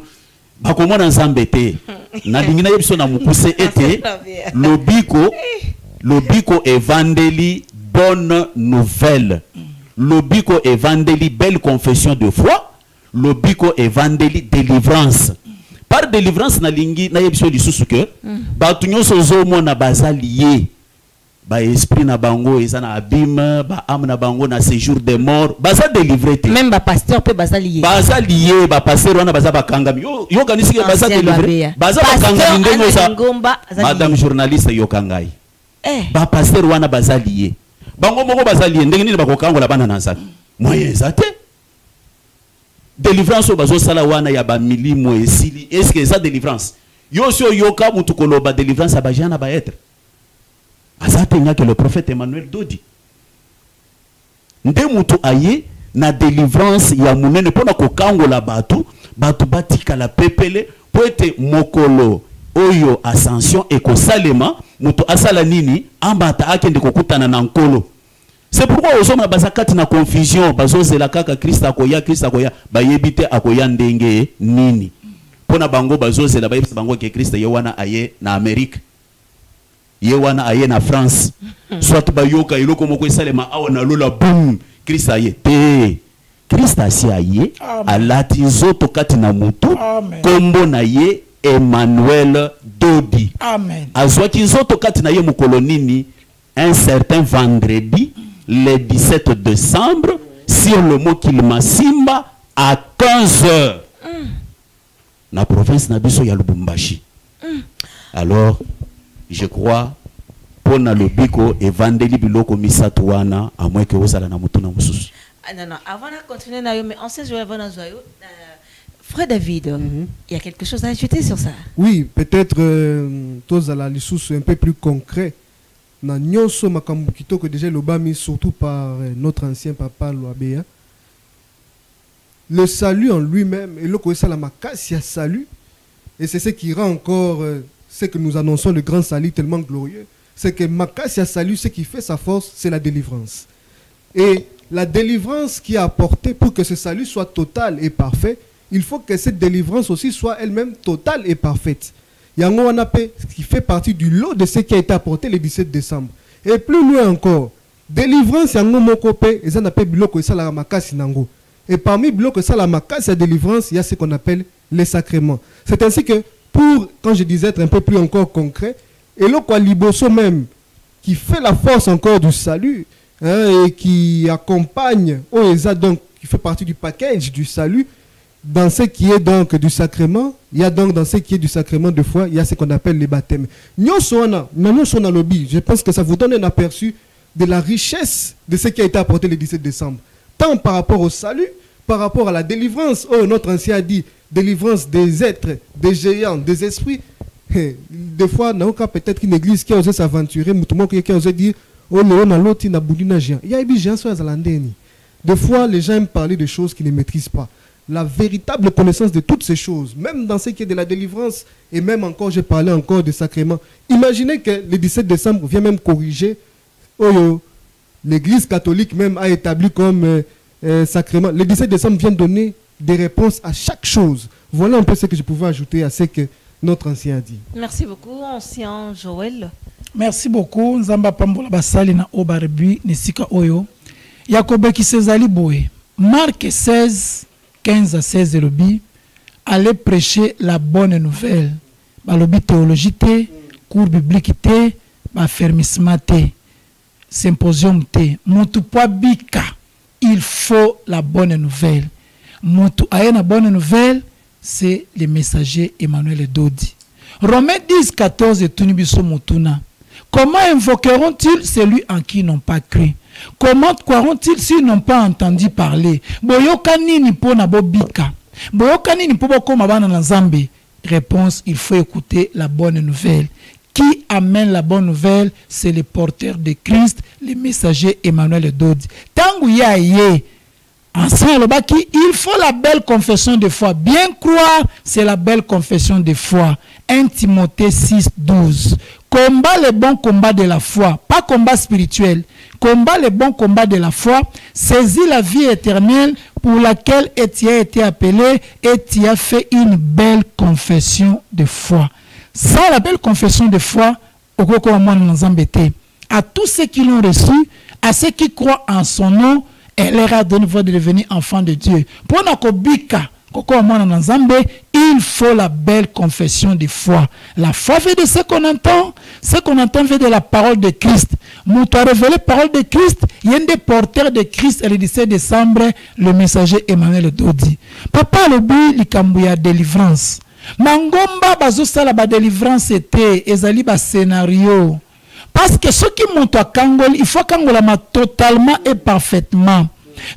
Bakomona nzambe te. Na dingina yebiso na mukuse ete lobiko evangeli bonne nouvelle. Lobiko evangeli belle confession de foi. Lobiko evangeli délivrance. Par délivrance na lingi na yebiso lisusu ke batu nyonso zomona baza lié. Ba esprit na bango eza na abîme, ba âme na bango na séjour des morts, baza délivré te. Même ba pasteur peut baza lié. Baza lié, ba pasteur wana baza bakangami. Yo kanisi ke baza délivré. Baza bakangami ndengo za. Madame journaliste yo kangai. Ba pasteur wana baza lié. Bango moko baza lié ndenge nini bakokangola bana na nzaki. Moyen ezate. Délivrance bazo sala wana ya ba milimo esili. Est-ce que ça délivrance? Yo sio yoka mutu koloba délivrance abajana ba être. Azatenya que le prophète Emmanuel Dodi. Nde mutu aye na délivrance ya munene pona kokangola batu batika la pepele po ete mokolo oyo ascension ekosalema mutu asala nini ambata akende kokutana na nkolo. C'est pourquoi aux hommes bazakati na confusion bazozela kaka Christ akoya bayebite akoya ndenge nini. Pona bango bazozela bayebite bango ke Christ yewana aye na Amerique. Yewana aye na France. Soit bayoka iloko moko esalema awa na lola boum Christ aye te. Christ asi aye alati nzoto kati na mutu kombo na ye Emmanuel Dodi. Amen. Azwaki nzoto kati na ye mukolo nini un certain vendredi le 17 décembre sur le mot Kilimasimba à 15h. Na province na biso ya Lubumbashi. Alors je crois pour na lobiko evangeli biloko misatu wana à moins que ozala na mutu na mususu. Non, avant de continuer, mais on sait jouer avant Frère David, il y a quelque chose à ajouter sur ça? Oui, peut-être tous à la lissous un peu plus concret. Na nyonso makambu kitoko déjà l'obami surtout par notre ancien papa Loabea. Le salut en lui-même et le la makasi à salut, et c'est ce qui rend encore ce que nous annonçons le grand salut tellement glorieux, c'est que makasi à salut, ce qui fait sa force, c'est la délivrance. Et la délivrance qui est apportée pour que ce salut soit total et parfait, il faut que cette délivrance aussi soit elle-même totale et parfaite. Yango Wanape, qui fait partie du lot de ce qui a été apporté le 17 décembre. Et plus loin encore, délivrance Yango Mokope, et ça n'appelle Biloko et ça la makasi nango. Et parmi Biloko et ça la makasi à délivrance, il y a ce qu'on appelle les sacrements. C'est ainsi que, pour, quand je disais être un peu plus encore concret, et le Liboso même, qui fait la force encore du salut, hein, et qui accompagne Oeza, donc, qui fait partie du package du salut, dans ce qui est donc du sacrement, il y a donc dans ce qui est du sacrement de foi, il y a ce qu'on appelle les baptêmes. Je pense que ça vous donne un aperçu de la richesse de ce qui a été apporté le 17 décembre. Tant par rapport au salut, par rapport à la délivrance. Oh, notre ancien a dit délivrance des êtres, des géants, des esprits. Des fois, il y a peut-être une église qui a osé s'aventurer, qui a osé dire oh, Léon a l'autre, il y a des géants. Il y a des géants sur les Alandéni. Des fois, les gens aiment parler de choses qu'ils ne maîtrisent pas. la véritable connaissance de toutes ces choses, même dans ce qui est de la délivrance, et même encore, j'ai parlé encore de sacrement. Imaginez que le 17 décembre vient même corriger, l'Église catholique même a établi comme sacrement. Le 17 décembre vient donner des réponses à chaque chose. Voilà un peu ce que je pouvais ajouter à ce que notre ancien a dit. Merci beaucoup, ancien Joël. Merci beaucoup. Nzamba pambola basali na obarbi nisika oyo. Yakobe ki sezali boye. Marc 16, 15 à 16 lobi. Allez prêcher la bonne nouvelle. Balobi théologie te, cours biblique te, affermissement te, symposium te. Montu po bika. Il faut la bonne nouvelle. Montu aye na bonne nouvelle, c'est le messager Emmanuel Dodi. Romains 10, 14 et Tunibiso Motuna. Comment invoqueront-ils celui en qui ils n'ont pas cru? Comment croiront-ils s'ils n'ont pas entendu parler? Boyokani ni po na bobika. Boyokani ni po boko mabana na Nzambe. Réponse, il faut écouter la bonne nouvelle. Qui amène la bonne nouvelle? C'est le porteur de Christ, le messager Emmanuel Dodi. Tangu ya ye. Ensemble, il faut la belle confession de foi. Bien croire, c'est la belle confession de foi. 1 Timothée 6, 12. Combat le bon combat de la foi, pas combat spirituel. Combat le bon combat de la foi. Saisis la vie éternelle pour laquelle tu as été appelé et tu as fait une belle confession de foi. Sans la belle confession de foi, à tous ceux qui l'ont reçu, à ceux qui croient en son nom, elle leur a donné de devenir enfant de Dieu. Pour il faut la belle confession de foi. La foi vient de ce qu'on entend. Ce qu'on entend vient de la parole de Christ. Nous a révélé la parole de Christ. Il y a un des porteurs de Christ le 17 décembre, le messager Emmanuel Dodi. Papa lobi likambouya délivrance. Mangomba bazosala ba délivrance était ezali ba scénario. Parce que ceux qui montent à Kangol, il faut Kangolama totalement et parfaitement.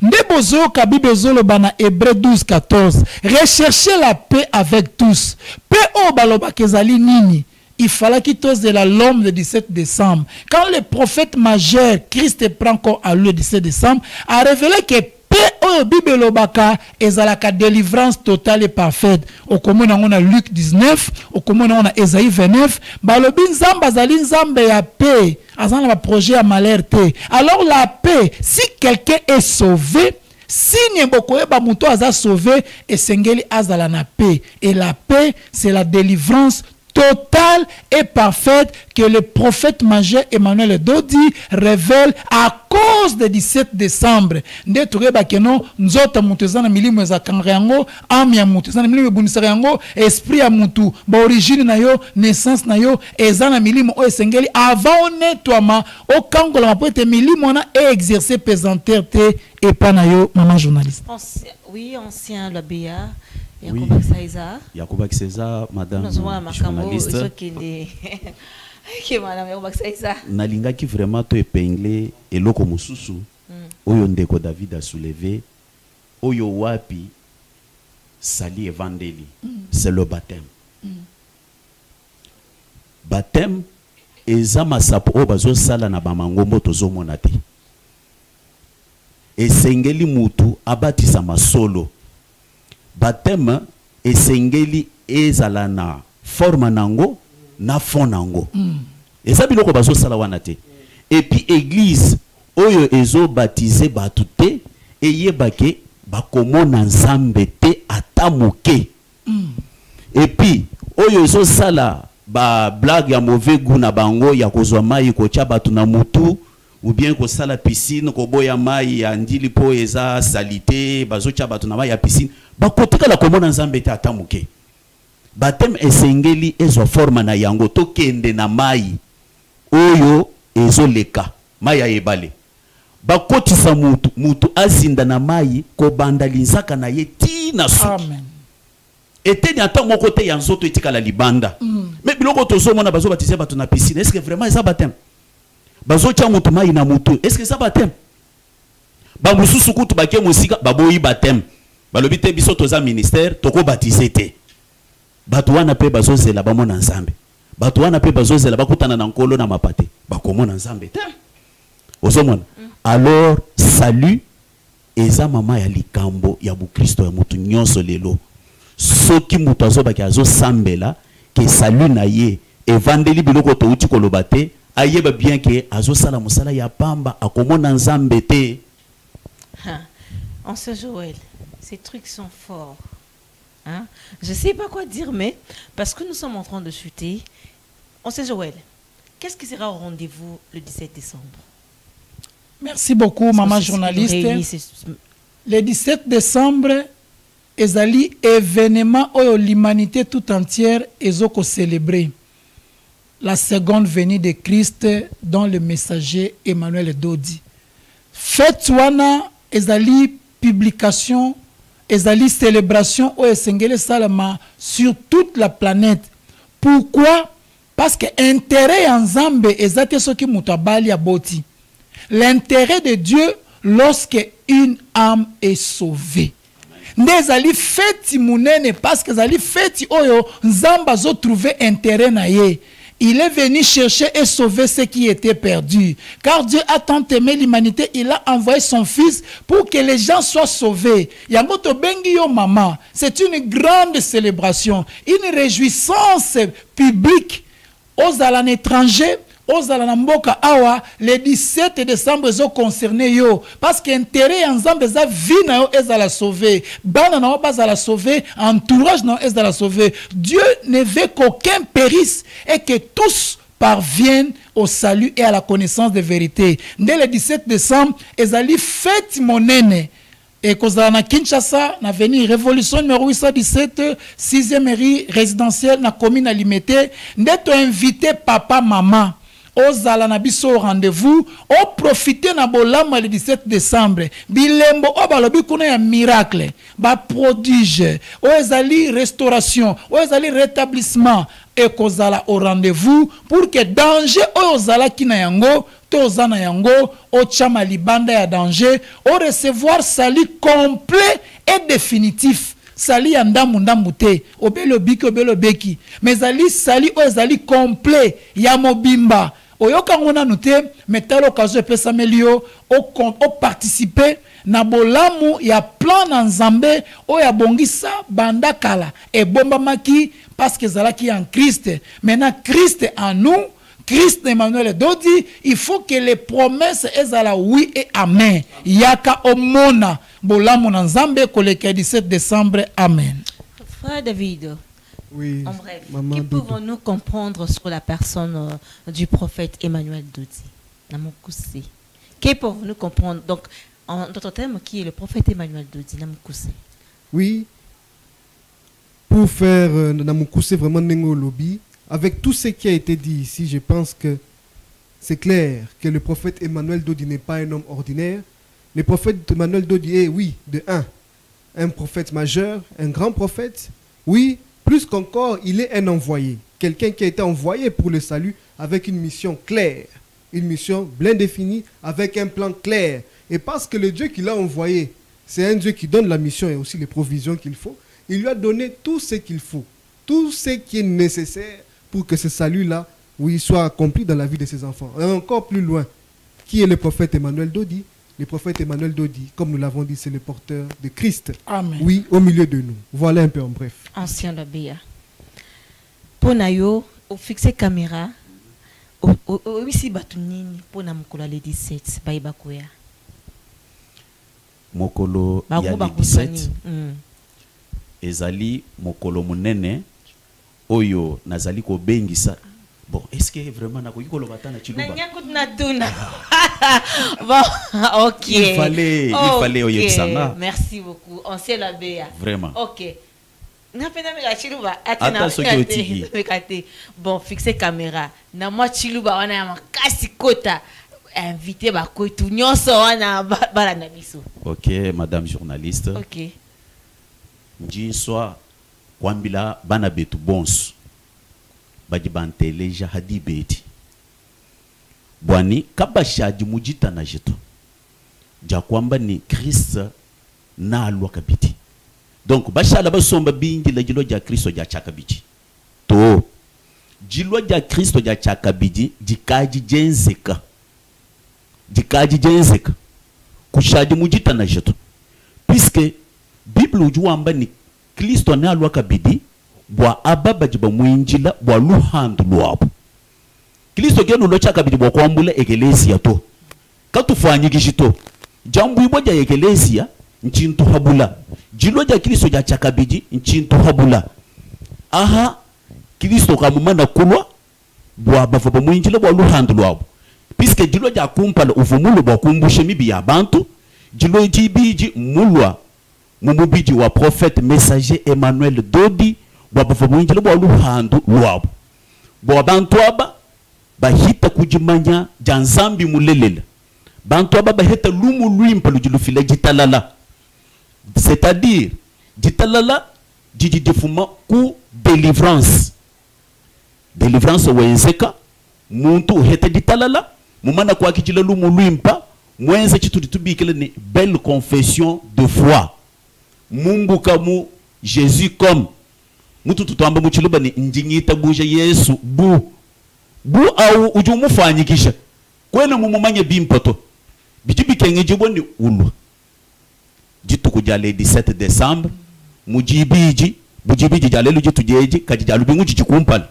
Ndebozo kabibezolo bana Hébreux 12, 14. Recherchez la paix avec tous. Paix au baloba kezali nini. Il fallait qu'il tose de l'homme le 17 décembre. Quand le prophète majeur, Christ prend encore à lui le 17 décembre, a révélé que paix au bibelobaka ezalaka délivrance totale et parfaite. Au commun on a Luc 19, au commun on a Esaïe 29, balobi nzamba zali nzambe ya paix. Azan la projet à malheur. Alors la paix, si quelqu'un est sauvé, si Nyebokoye Bamuto a sauvé, et Sengeli azala na paix. Et la paix, c'est la délivrance totale et parfaite que le prophète majeur Emmanuel Dodi révèle à cause du 17 décembre. Nde tureba keno nzota mutu ezana milimo za kangango, âme ya mutu ezana milimo bunisaka yango, esprit ya mutu, ba origine na yo, naissance na yo, ezana milimo o esengeli avant nettoiement, au kangola mapote milimo na exercer pesanteur te et pas na yo, maman journaliste. Oui, ancien l'ABA. Oui, Yakuba César, madame journaliste. Nalinga qui vraiment te épinglé et loko mususu. Oyo ndeko David a soulevé. Oyo wapi sali evangeli. C'est le baptême. Baptême ezama sapo o bazo sala na bamangombo tozo monate. Esengeli mutu abatisa masolo. Baptême esengeli ezala na forme nango na fond nango. Eza biloko bazo sala wana te. Et puis église oyo ezo baptiser batu te eyebake bakomona nzambe te ata moke. Et puis oyo ezo sala ba blague ya mauvais goût na bango ya kozwa mai ko tia batu na mutu ou bien ko sala piscine ko boya mai ya ndili po eza salité bazo tia batu na mai ya piscine bakotika la komona nzambe te ata moke. Baptême esengeli ezo forma na yango to kende na mai oyo ezo leka mai ya ebale bakotisa mutu azinda na mai ko banda linzaka na ye ti na suki. Amen. Eteni ata moko te ya nzoto etika la libanda. Mais biloko tozo mona bazo baptiser batu na piscine, est-ce que vraiment eza baptême? Bazo tia mutu mai na mutu, est-ce que eza baptême? Ba mususu kutu bakie musika baboyi baptême. Balobi te biso toza ministère toko baptiser te. Batu wana pe bazo zela ba mona nzambe. Batu wana pe bazo zela bakutana na nkolo na mapate. Ba komona nzambe te. Ozomona. Alors salut eza mama ya likambo ya bukristo ya mutu nyonso lelo soki mutu azobaki azosambela ke salut na ye evandeli biloko touti koloba te ayeba bien ke azosala mosala ya pamba akomona nzambe te. En ce Joël, ces trucs sont forts. Hein? Je ne sais pas quoi dire, mais parce que nous sommes en train de chuter, on sait Joël, qu'est-ce qui sera au rendez-vous le 17 décembre? Merci beaucoup, maman journaliste. Le 17 décembre, ezali événement où l'humanité tout entière est célébrée. La seconde venue de Christ dans le messager Emmanuel Dodi. Fête wana ezali publication, ezali célébration au Esengele Salama sur toute la planète. Pourquoi? Parce que l'intérêt en Zambé ezate soki mutabali aboti. L'intérêt de Dieu lorsque une âme est sauvée. Nezali feti munene parce que zali feti oyo Nzamba zo trouvé intérêt na ye. Il est venu chercher et sauver ceux qui étaient perdus. Car Dieu a tant aimé l'humanité, il a envoyé son Fils pour que les gens soient sauvés. Yamoto bengi yo mama, c'est une grande célébration, une réjouissance publique aux alans étrangers. Aux alanamboka awa le 17 décembre zo concerné yo parce que intérêt ensemble za vie na yo ezala sauver bana na yo bazala sauver entourage na yo ezala sauver. Dieu ne veut qu'aucun périsse et que tous parviennent au salut et à la connaissance de vérité. Dès le 17 décembre ezali fête monene et kozala na Kinshasa na veni révolution numéro 817 6e mairie résidentielle na commune à Limité ndeto invité papa maman ozala na biso rendez-vous o profiter na bolama le 17 décembre bilembo o balobi kuna ya miracle ba prodige o ezali restauration o ezali rétablissement et kozala au rendez-vous pour que danger o ozala kina yango to ozana yango o chama libanda ya danger o recevoir salut complet et définitif. Sali ya ndambu te obelo biki obelo beki mais zali sali o ezali complet ya mobimba oyoka ngona nute metalo kazo pesa melio o participer na bolamu ya plan na Nzambe o ya bongisa bandakala e bomba maki parce que zalaki en Christ. Maintenant Christ en nous, Christ Emmanuel Dodi, il faut que les promesses ezala oui et amen. Yaka omona bolamu na Nzambe koleka 17 décembre. Amen. Frère David. Oui. En bref, que pouvons-nous comprendre sur la personne du prophète Emmanuel Dodi? Que pouvons-nous comprendre? Donc, en d'autres termes, qui est le prophète Emmanuel Dodi? Oui. Pour faire Namukuse vraiment Nengo Lobby, avec tout ce qui a été dit ici, je pense que c'est clair que le prophète Emmanuel Dodi n'est pas un homme ordinaire. Le prophète Emmanuel Dodi est, oui, un prophète majeur, un grand prophète. Oui, plus qu'encore, il est un envoyé. Quelqu'un qui a été envoyé pour le salut avec une mission claire. Une mission bien définie, avec un plan clair. Et parce que le Dieu qui l'a envoyé, c'est un Dieu qui donne la mission et aussi les provisions qu'il faut, il lui a donné tout ce qu'il faut. Tout ce qui est nécessaire pour que ce salut-là, oui, soit accompli dans la vie de ses enfants. Et encore plus loin, qui est le prophète Emmanuel Dodi? Le prophète Emmanuel Dodi, comme nous l'avons dit, c'est le porteur de Christ. Amen. Oui, au milieu de nous. Voilà un peu en bref. Ancien Labéa. Ponayo, au fixé caméra, au ici batunini, pona mukula le 17, baïbakoya. Mokolo ya le 17. Ezali mokolo munene, oyo nazali ko bengisa. Bon, est-ce que vraiment nakoki kolobata na chiluba? Bon, ok. Il fallait oyebisanga. Merci beaucoup. On sait la BA. Vraiment. Ok. Bon, fixez caméra. Na moi chiluba wana ya makasi kota. Invité ba koitu nyonso wana bala na biso. Ok, madame journaliste. Ok. Njiswa kwambila bana betu bonso. Bajibanteleja hadi beti bwani kabashaji mujita na jetu jakwamba ni Christ na alwa kabiti donc bashala basomba bingi la jilo ja Kristo ja chakabiji to jilo ja Kristo ja chakabiji jikaji jenzeka kushaji mujita na jetu puisque Bible ujuamba ni Kristo na alwa kabidi bwa ababa jiba mwinjila bwa luhandu lwabo. Kristo genu locha kabidi bwa kwambula ekelesia to. Katufanyigishito. Jambu iboja ekelesia nchintu habula. Jiloja Kristo ja chakabidi nchintu habula. Aha Kristo kamumana kulwa bwa bava mwinjila bwa luhandu lwabo. Puisque jiloja kumpala uvumulu bwa kumbushe mibi ya bantu, jiloji biji mulwa mumubiji wa prophète messager Emmanuel Dodi bwa mwinjila bwa luhandu lwabo. Bwa bantu aba bahita kujimanya janzambi mulelela. Bantu aba bahita lumu luimpa lujilufile jitalala. C'est-à-dire jitalala jijifuma ku délivrance. Délivrance wenzeka muntu heta jitalala mumana kwa kijila lumu luimpa mwenze chitu ditubikile ni belle confession de foi. Mungu kamu Jésus comme mutu tutamba muchiluba ni njingita buje Yesu bu au ujumufanyikisha kwena mumumanye bimpato bijibikenge jiboni ulu jitu kujale 17 December mujibiji bujibiji jalelu jitu jeji kajijalu bingu jikumpala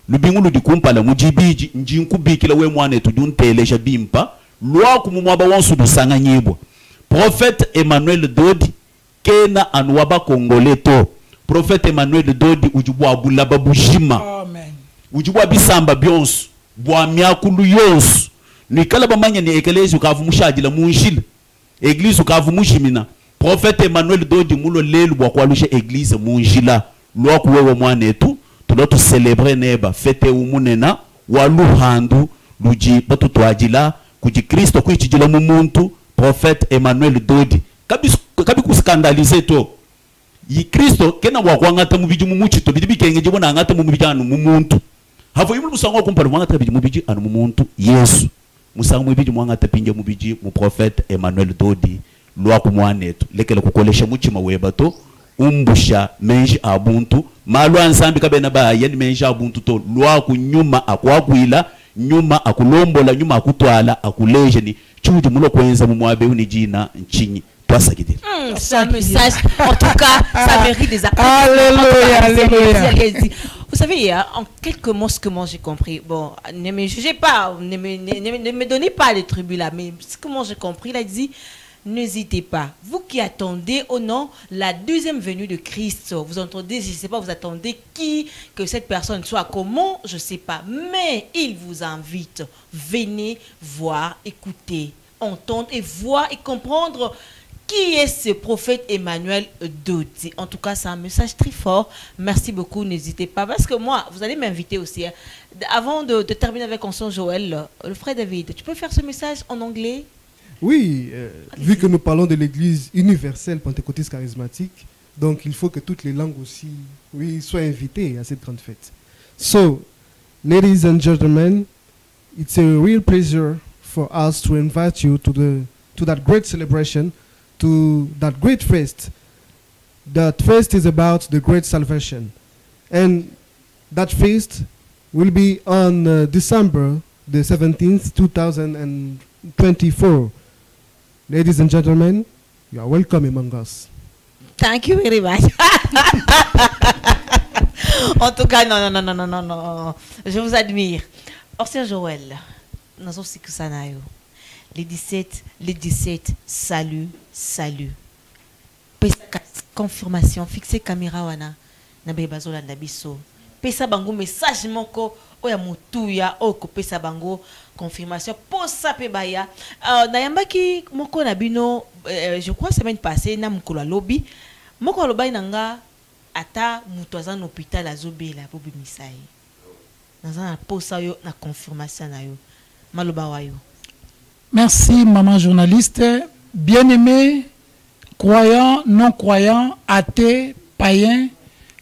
lubingu ludikumpala mujibiji njinkubikila we mwane tujunteleja bimpa lwa kumumwaba wansu dusanga nyibwa. Prophète Emmanuel Dodi kena anuaba kongole to. Prophète Emmanuel Dodi ujubwa bulaba bujima. Amen. Ujubwa bisamba byonsu bwa myakulu yonsu nikala bamanya ni ekelezi ukavumushajila munjila eglise ukavumushimina. Prophète Emmanuel Dodi mulo lelu bwa kwalusha eglise munjila lwa kuwewe mwanetu tulotu célébrer neba fete umunena waluhandu luji batutu ajila kuji Kristo kuichijila mumuntu. Prophète Emmanuel Dodi kabi kuskandalize to yi Kristo kena wakwangata mubiji mumuchito bidi bikenge jibona angata mumubijanu mumuntu havo yimulu musango kumpala mwangata bidi mubiji anu mumuntu Yesu musango mubiji mwangata pinje mubiji mu Prophète Emmanuel Dodi lwa kumwanetu lekele kukolesha muchima webato umbusha menji abuntu malwa nsambi kabena ba yani menji abuntu to lwa kunyuma akwagwila nyuma akulombola nyuma akutwala akuleje ni chudi mulo kwenza mumwabe unijina nchinyi twasakidira. C'est un message, en tout cas, ça mérite des applaudissements. Alléluia, alléluia. Vous savez, en quelques mots, ce que moi j'ai compris, bon, ne me jugez pas, ne me donnez pas les tribus là, mais ce que moi j'ai compris, il a dit, n'hésitez pas. Vous qui attendez au nom la deuxième venue de Christ, vous entendez, je ne sais pas, vous attendez qui, que cette personne soit, comment, je ne sais pas, mais il vous invite, venez voir, écouter, entendre et voir et comprendre qui est ce prophète Emmanuel Dodi. En tout cas, c'est un message très fort. Merci beaucoup, n'hésitez pas. Parce que moi, vous allez m'inviter aussi. Hein. Avant de terminer avec Constant Joël, le frère David, tu peux faire ce message en anglais? Oui, vu que nous parlons de l'église universelle pentecôtiste charismatique, donc il faut que toutes les langues aussi soient invitées à cette grande fête. So, ladies and gentlemen, it's a real pleasure for us to invite you to that great celebration, to that great feast. That feast is about the great salvation. And that feast will be on December the 17th, 2024. Ladies and gentlemen, you are welcome among us. Thank you very much. En tout cas, non. Je vous admire. Orsia Joël, nous avons aussi que ça n'a eu. Les 17, salut. Confirmation, fixer caméra wana na bebazola ndabiso. Pesa bango message moko oya mutuya oko pesa bango confirmation posa pe baya. Nayambaki moko na bino je crois semaine passée na mukolo lobby moko lobai nanga ata mutu aza na hôpital azobela po bimisai. Naza na posa yo na confirmation na yo. Maloba wayo. Merci, maman journaliste. Bien-aimés, croyants, non-croyants, athées, païens,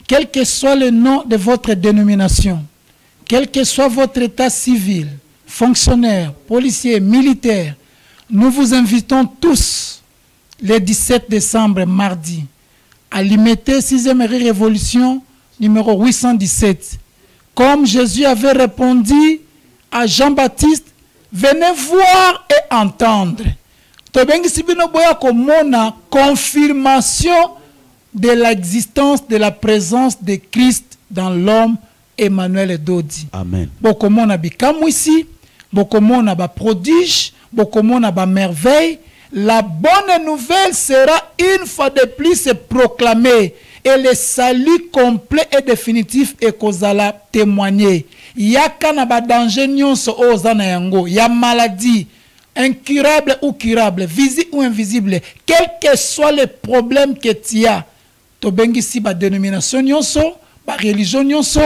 quel que soit le nom de votre dénomination, quel que soit votre état civil, fonctionnaire, policier, militaire, nous vous invitons tous le 17 décembre, mardi, à l'imiter 6e révolution numéro 817. Comme Jésus avait répondu à Jean-Baptiste, venez voir et entendre. tobengisi bino boya komona confirmation de l'existence de la présence de Christ dans l'homme Emmanuel Dodi. Amen. Bokomona bikamwisi, bokomona ba prodige, bokomona ba merveille. La bonne nouvelle sera une fois de plus proclamée et le salut complet et définitif et kozala témoigné. Yaka na ba danger nyonso ozana yango, ya maladie incurable ou curable, visible ou invisible, quel que soit le problème que tu as, to bengisi ba dénomination nyonso, ba religion nyonso,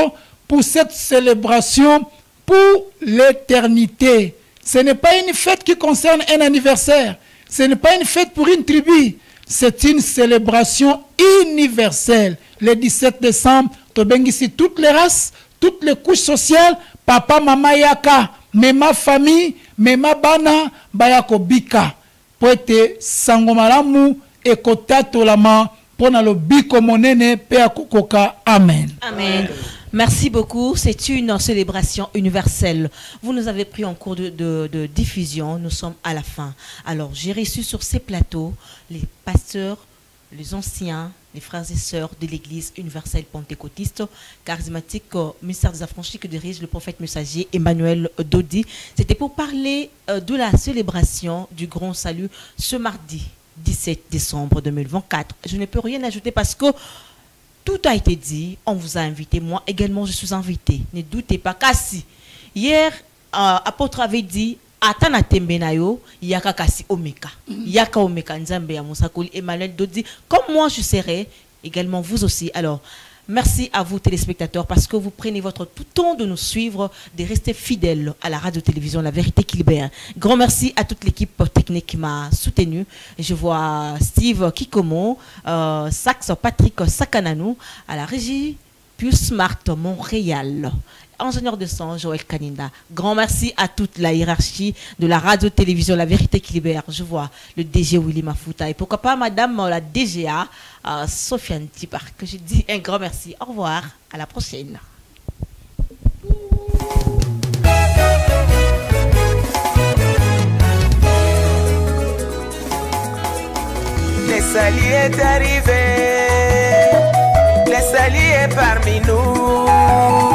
pour cette célébration pour l'éternité. Ce n'est pas une fête qui concerne un anniversaire. Ce n'est pas une fête pour une tribu. C'est une célébration universelle. Le 17 décembre, to bengisi toutes les races, toutes les couches sociales, papa, maman, yaka, mais ma famille, mais ma bana, bayako bika. Poete sangomalamu et kotato lama, pona lo biko monene, pe akokoka. Amen. Amen. Merci beaucoup. C'est une célébration universelle. Vous nous avez pris en cours de diffusion. Nous sommes à la fin. Alors, j'ai reçu sur ces plateaux les pasteurs, les anciens, les frères et sœurs de l'Église universelle pentecôtiste, charismatique, ministère des Affranchis que dirige le prophète messager Emmanuel Dodi. C'était pour parler de la célébration du grand salut ce mardi 17 décembre 2024. Je ne peux rien ajouter parce que tout a été dit, on vous a invité, moi également je suis invité. Ne doutez pas, Kassi. Hier, apôtre avait dit, Atana tembenayo, yaka kasi omeka. Yaka omeka nzambe ya Monsakoli Emmanuel Dodi. Comme moi je serai, également vous aussi. Alors, merci à vous téléspectateurs parce que vous prenez votre tout temps de nous suivre, de rester fidèles à la radio-télévision La Vérité qui Libère. Grand merci à toute l'équipe technique qui m'a soutenu. Je vois Steve Kikomo, Sax Patrick Sakananou, à la régie Pius Smart Montréal. Ingénieur de son, Joël Kaninda. Grand merci à toute la hiérarchie de la radio-télévision La Vérité qui Libère. Je vois le DG Willy Mafuta et pourquoi pas madame la DGA, Sofiane Tipar, que je dis un grand merci. Au revoir, à la prochaine. Le salut est arrivé, le salut est parmi nous.